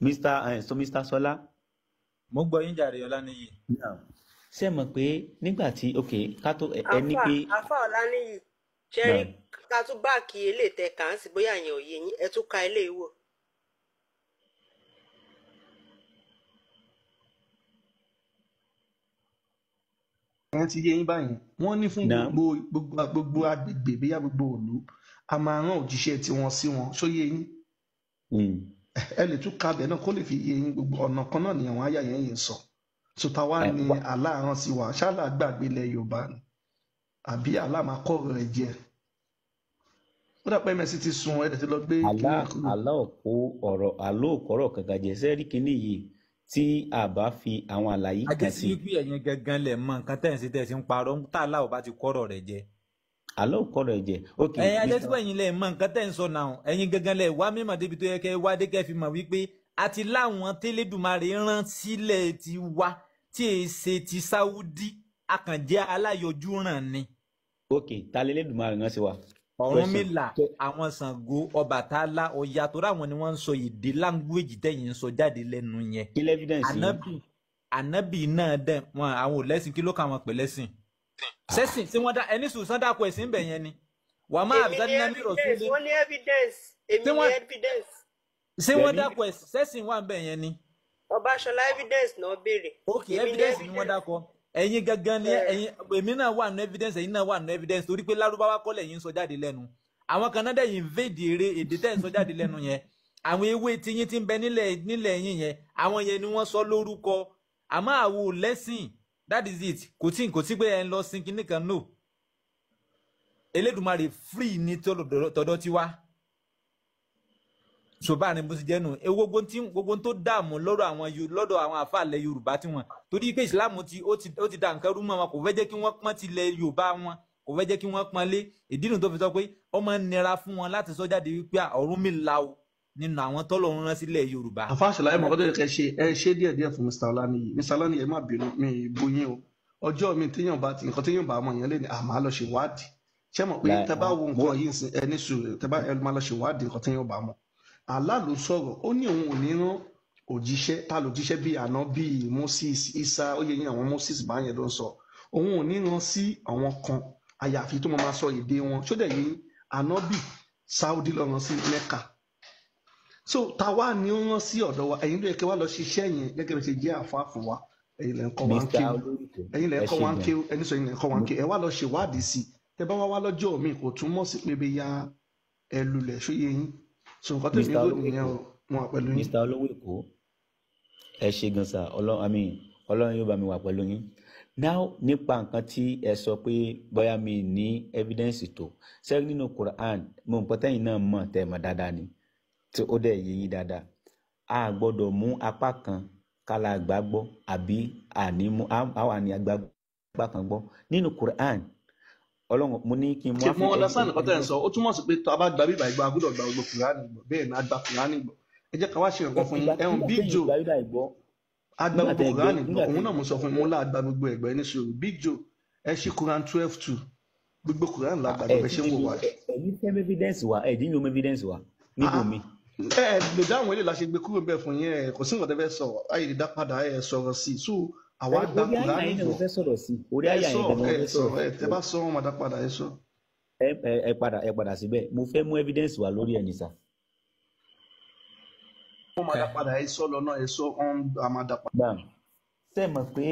Mr. Sọlá. mo gbọ́ yín jàre Ọláníyì. ṣé mọ̀ pé nígbà tí ká tó ẹni pé. àfà Ọláníyì ṣẹ́rí ká tún báàkì ilé tẹ kà ń sí bóyá yẹn ò yé yín ẹ tún ka ilé ìwò. wọ́n ti yé yín báyìí wọ́n ní fún gbogbo agbègbè bíyà gbogbo òlu a máa rán òjíṣẹ́ tiwọn sí wọn ṣó yé yín ẹ lè tún kabẹ náà kó lè fi yé yín gbogbo ọ̀nà kan náà ni àwọn àyà yẹn yìí sọ sọta wá ní aláàrán sí wa ṣáàlà gbàgbé ilẹ̀ Yorùbá ni àbí aláàmàkọ́rọ̀ rẹ̀ jẹ́ ó dàpẹ́ mẹ́sì ti sun ẹ̀dẹ̀ tí lọ gbé. àlọ́ kankan jẹ́ sẹ́rí kínní yìí tí a bá fi àwọn àlàyé kan sí. ajẹ́sí pé ẹ̀yin gangan lẹ̀ mọ nǹkan tẹ̀sí ń parọ́ tá aláwọ̀ bá ti kọ́rọ̀ rẹ̀ jẹ́. àlọ́ kọ́rọ̀ ẹ̀ jẹ́. ẹ̀yin ajẹ́sí ẹ̀yin lẹ̀ mọ nǹkan tẹ̀ ń sọ náà ẹ̀yin gangan lẹ̀ wá mímọ̀ débi tó yẹ kẹ́ wá dé kẹ́ fi mọ̀ wípé àti láwọn tẹ́lẹ̀dùmarè rán sílẹ̀ ti wá tí è ṣe ti Sáúdí akànjẹ́ aláyọjú ràn ni. ta lẹ́lẹ́dùmarè rán sí wa. Ọ̀rúnmìlà àwọn Ṣàngó Ọbàtálá Ọya torí àwọn ni wọ́n ń sọ èdè láńgbéèjì tẹ̀yìn ń sọ jáde lẹ́nu yẹn. kí lẹ́fídẹ́ǹsì yìí. ànábì náà dẹ̀ wọn àwọn ò lẹ́sìn kí ló kà wọ́n pè lẹ́sìn. sẹ́sìn tí wọ́n dá ẹni sùn sán dàpọ̀ ẹ̀sìn bẹ̀ yẹn ni. wà á máa bẹ̀rẹ̀ nínú mìíràn sílé. wọ́n ní evidence èmi ní evidence. ṣé wọ́n dàpọ̀ sẹ́sìn wà bẹ̀ yẹn ni. Ọbaṣọlá evidence náà béèrè. ok evidence ni wọ́n dákọ̀ ẹ̀yin gangan ni ẹ̀yin èmi náà wà nù evidence ẹ̀yin náà wà nù evidence torí pé lárúbáwá kọ́ lẹ́yìn sọ jáde lẹ́nu àwọn kan náà dẹ̀ invade èdè tẹ́ ń sọ jáde lẹ́nu yẹn àwọn ewé tiyín ti ń bẹ nílẹ̀ yín yẹn àwọn yẹn ni wọ́n sọ lórúkọ àmọ́ àwo lẹ́sìn that is it kò tí pé ẹ ń lọ sin kinní kan no Elédùmarè free ní tọ̀dọ̀ tiwa ṣùgbọ́n bó ti jẹ́ nù gbogbo tó dààmú lọ́dọ̀ àwọn àfàlẹ́ Yorùbá tí wọ́n torí pé ìsìláàmù ó ti da nǹkan rú mọ́ wọn kò fẹ́ jẹ́ kí wọ́n pọ́n tilẹ̀ Yorùbá wọn kò fẹ́ jẹ́ kí wọ́n pọ́n lé ìdí nù tó fi sọ pé ó máa ń nira fún wọn láti sọ jáde wípé Ọ̀rúnmìlà o nínú àwọn tọ́lọ́run rán sílẹ̀ Yorùbá. àfáàṣàlà ẹ̀ mọ̀kọ́dọ̀ yẹ kẹ́ ṣe díẹ̀díẹ̀ fún Mr. Ọláníyì Mr. Ọláníyì ẹ má bínú mi bóyin o ọjọ́ mi nǹkan téèyàn bá mọ̀ yẹn lé ní àmà lọ ṣe wádìí ṣé mọ̀ pé tẹ́ bá wo nǹkan yìí sí ẹni sùúrù tẹ́ bá ẹ máa lọ ṣèwádìí nǹkan tí yóò bá mọ̀ Allah ló sọ̀rọ̀ ó ní òun ò ní rán òjíṣẹ́ ta lòjíṣẹ́ bíi àná bíi Moses Isa ó yẹ yín àwọn Moses báyẹn ló ń sọ òun ò ní rán sí àwọn kan àyàfi tó máa sọ èdè wọn ṣó dẹ̀ yín àná bíi Saudi lọ rán sí Mecca so táwa ni ó rán sí ọ̀dọ̀ wa ẹ̀yin ló yẹ kí wá lọ ṣiṣẹ́ yẹn gẹ́gẹ́ bí ṣe jẹ́ àfáà fún wa ẹ̀yin lẹ́ ń kọ́ wa ń kéwù ẹ̀yin lẹ́ ń kọ́ wa ń kéwù ẹni sọ ẹ̀yin lẹ́ ń kọ́ wa ń kéwù ẹ wá lọ ṣèwádìí sí i tẹ́ bá wá lọ́jọ́ mi kò túmọ̀ sí pé bí ya ẹ lulẹ̀ ṣóyè yín so nǹkan tó ní lónìí yẹn wọn pẹ̀lú yín. Mr. Olówó Èkó ẹ ṣe gan sa Ọlọ́run yóò bá mi wà pẹ̀lú yín now nípa nǹkan tí ẹ sọ pé bóyá mi ní evidence tó sẹ́yìn nínú Quran mo nǹkan tẹ́yìn náà mọ̀ tẹ́ mọ̀ dáadáa ni tí ó dẹ̀ yé yín dáadáa a gbọ́dọ̀ mú apá kan kálá àgbà gbọ́ àbí àwa ni àgbà kan gbọ́ nínú Quran Ọlọ́run mo ní kí n mú mo understand nǹkan tẹ́ ẹ̀ ń sọ ó túmọ̀ sí pé tó a bá gba bíbá ìgbà gbọ́dọ̀ gba gbogbo Quran gbọ́ bẹ́ẹ̀ ni a gba Quran gbọ́ ẹ jẹ́ ká wá ṣe nǹkan fún yín ẹ̀hún Big Joe a gba gbogbo Quran gbọ́ òun náà mo sọ fún yín mo lá gba gbogbo ẹ̀gbẹ́ ní sòrò Big Joe ẹ ṣí Quran 12:2 gbogbo Quran la gbàgbọ́ ẹ ṣe ń wò wá. ẹ̀yin fẹ́ evidence wa ẹ̀dín yóò evidence wa níbo mi. ẹ lè dáhùn eléyìí la ṣe gbé kúrò bẹ́ẹ̀ fún yín ẹ kò sí nǹkan tẹ́ fẹ́ sọ ayé lè dá padà ẹ sọ̀rọ̀ sí i so àwa gba Quran gbọ́ orí àyà yẹn gan-an ẹ sọ̀rọ̀ ẹ tẹ́ bá sọ wọn máa dá padà ẹ sọ. ẹ padà síbẹ̀ mo fẹ́ mú evidence wa lórí ẹ̀ nìsa. wọ́n máa dá padà ẹ sọ lọ́nà ẹ sọ ọ́n a máa dá padà. ṣé ẹ mọ̀ pé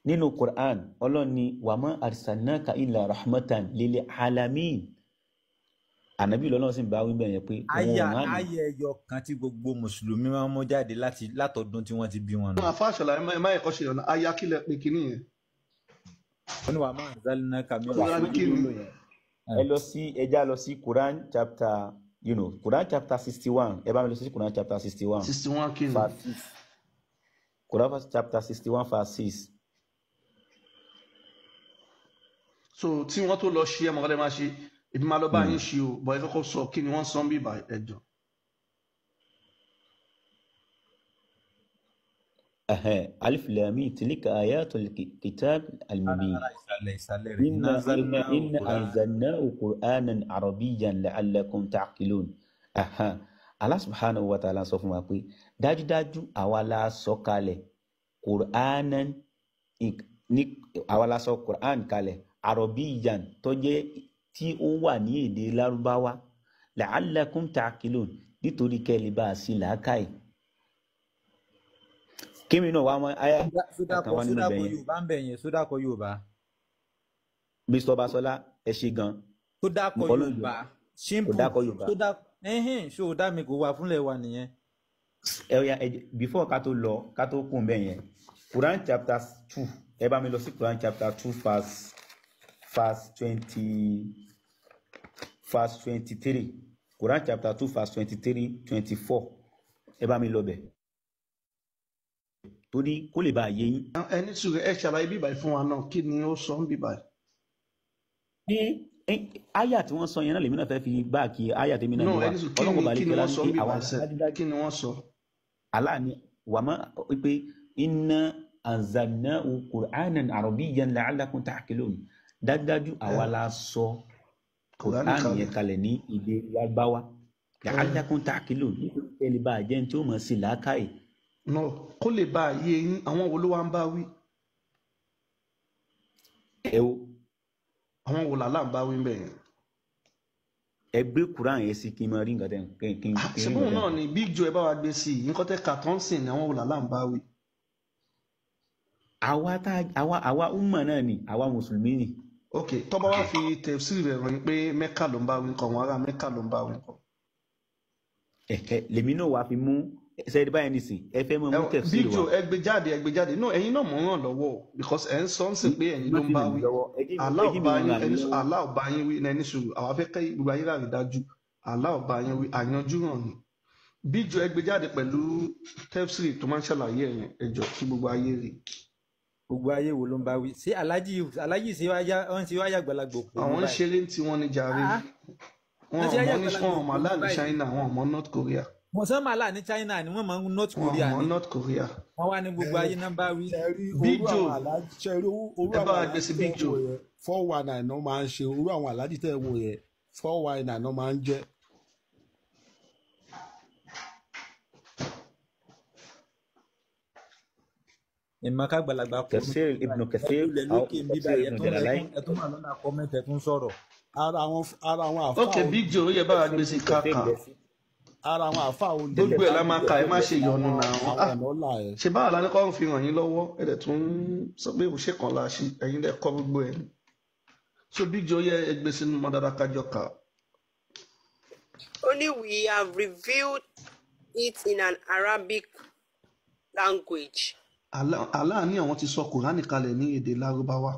nínú Quran Ọlọ́run ní wàmọ́ arsalnaka illa rahmatan lil alamin ànábì lọ́nà sì ń bá wíbẹ̀ yẹn pé. ayé ẹyọ kan tí gbogbo mùsùlùmí máa ń mú jáde látọdún tí wọ́n ti bí wọn. àwọn afáàṣọlá ẹ má ẹ̀kọ́ ṣe ọ̀nà ayé akílẹ̀ pé kínní yẹn. wọ́n ní wàmọ́ arsalnaka ẹ lọ sí ẹja lọ sí Quran chapter Quran chapter 61 ẹ bá mi lọ sí Quran chapter 61 61 kí ni Quran chapter 61 verse 6. so tí wọ́n tó lọ ṣe ẹ mọ̀kọ́lẹ́ máa ṣe èmi máa lọ bá yín ṣe o bọ̀ ẹ kọ́kọ́ sọ kí ni wọ́n sọ ń bíbà ẹ̀jọ̀. alif lam mim tilka ayatul kitab al-mubin inna anzalnahu qur'anan arabiyyan la'allakum ta'qilun. Allah subhanahu wa ta'ala sọ fún wa pé dájúdájú àwa la sọ kalẹ̀ qur'anan àwa la sọ qur'an kalẹ̀ arabiyyan tó jẹ́ tí ó wà ní èdè Lárúbáwá la'allakum ta'qilun nítorí kẹ́lẹ́ bá a sí làákàyè. Kíni náà wá mọ́ ayá àtàwọn nínú bẹ̀yẹn. Sódàkọ Yorùbá. Mr. Basola ẹ ṣe gan. Sódàkọ Yorùbá. Simple. Ṣé o dá mi kò wá fúnlẹ̀ wa nìyẹn. Before ká tó kún bẹ́ẹ̀ yẹn Quran chapter 2 ẹ bá mi lọ sí Quran chapter 2 verse 23 Quran chapter 2 verse 23-24 ẹ bá mi lọ bẹ̀ torí kó lè bá a yé yín. ẹni sùúrù ẹ ṣàlàyé bíbá fún wa náà kí ni ó sọ ń bíbá. ní àyà tí wọ́n sọ yẹn náà lèmi náà fẹ́ fi báàkì àyà tèmi náà wà ọlọ́run bá lè fẹ́ láti pé àwọn kí ni wọ́n sọ. aláàní wàmọ́ pé inna anzalnahu qur'anan arabiyyan la'allakum ta'qilun dájúdájú àwa la sọ Qur'an yẹn kalẹ̀ ní èdè Lárúbáwá la'allakum ta'qilun nítorí ẹni bá jẹ́ ní tí ó mọ̀ sí làákàyè. no kó lè bá a yé yín àwọn wo ló wá ń bá wí. ẹ o. àwọn wo làlá ń bá wí bẹ́ẹ̀ yẹn. ẹ gbé Quran yẹn sí kí n máa rí nǹkan tẹ kí n. ṣùgbọ́n náà ni Big Joe ẹ bá wa gbé sí i nǹkan tẹ kàtọ́nsìn ni àwọn wo làlá ń bá wí. àwa umma náà ni àwa mùsùlùmí ni. ok tọ́ba wá fi tẹ̀síì rẹ̀ ròyìn pé Mẹ́kà ló ń bá wí nǹkan wọn ará Mẹ́kà ló ń bá wí nǹkan. lèmi náà wá fi mú sẹ́yìn báyìí nìsín ẹ fẹ́ mọ mú tẹ̀síì wa. Big Joe ẹ gbé jáde no ẹ̀yin náà mọ̀ ń ràn lọ́wọ́ because ẹ̀ ń sọ ń sìn pé ẹ̀yin ló ń bá wí Allah ò bá yín wí ẹni sùúrù àwọn afẹ́kẹ́ gbogbo ayé rà rí dájú Allah ò bá yín wí àyanjú hàn ni. Big Joe ẹ gbé jáde pẹ̀lú tẹ̀síì tó máa ń ṣàlàyé ẹ̀yìn ẹ̀jọ̀ kí gbogbo ayé rí. Gbogbo ayé wo ló ń bá wí ṣé alájì ṣe wáyà gbalagbò. àwọn ń ṣeré tí wọ́n ní jàre wọn ọmọ ní fún ọmọ aláàlú China wọn ọmọ North Korea. wọ́n sọ máa là ní China ni wọ́n máa ń North Korea wọn ni North Korea. wọ́n wá ní gbogbo ayé náà bá wí. Big Joe ẹ bá wa gbé sí Big Joe 419 náà máa ń ṣe orú àwọn aláàjì tẹ́ ẹ wò yẹn 419 náà máa ń jẹ́. ìmọ̀ ká gbàlagbà kọ́ Tafsir Ibn Kathir lókè ń bíbá Tafsir Ibn Jalalayn. ẹ̀tún máa lọ́nà kọ́mẹ́ntì ẹ̀tún sọ̀rọ̀. ara àwọn àfa ok Big Joe ó yẹ bá wa gbé sí káàkà ara àwọn àfa olè gbogbo ẹ̀ la máa ka ẹ má ṣe yọnu náà àwọn ọ̀nà ẹ̀. ṣe báwa la ní kọ́ ń fi hàn yín lọ́wọ́ ẹ̀ dẹ̀ tún sọ pé òṣè kan la ṣe ẹ̀yin dẹ̀ kọ́ gbogbo ẹ̀ ni. So Big Joe yẹ ẹgbẹ́ sínú mọ́ dáadáa kájọ kà. Only we have revealed it in an Arabic language. Allah ní àwọn ti sọ Kùránì kalẹ̀ ní èdè Lárúbáwá.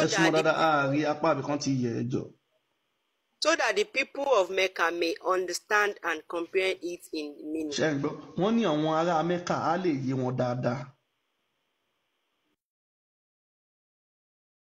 Ẹ súnmọ́ dáadáa àárí apá àbíkan ti yẹ ẹ jọ. So that the people of Mecca may understand and comprehend it in meaning. Ṣé ń gbọ́? Wọ́n ní àwọn ará Mẹ́kà á lè yé wọn dáadáa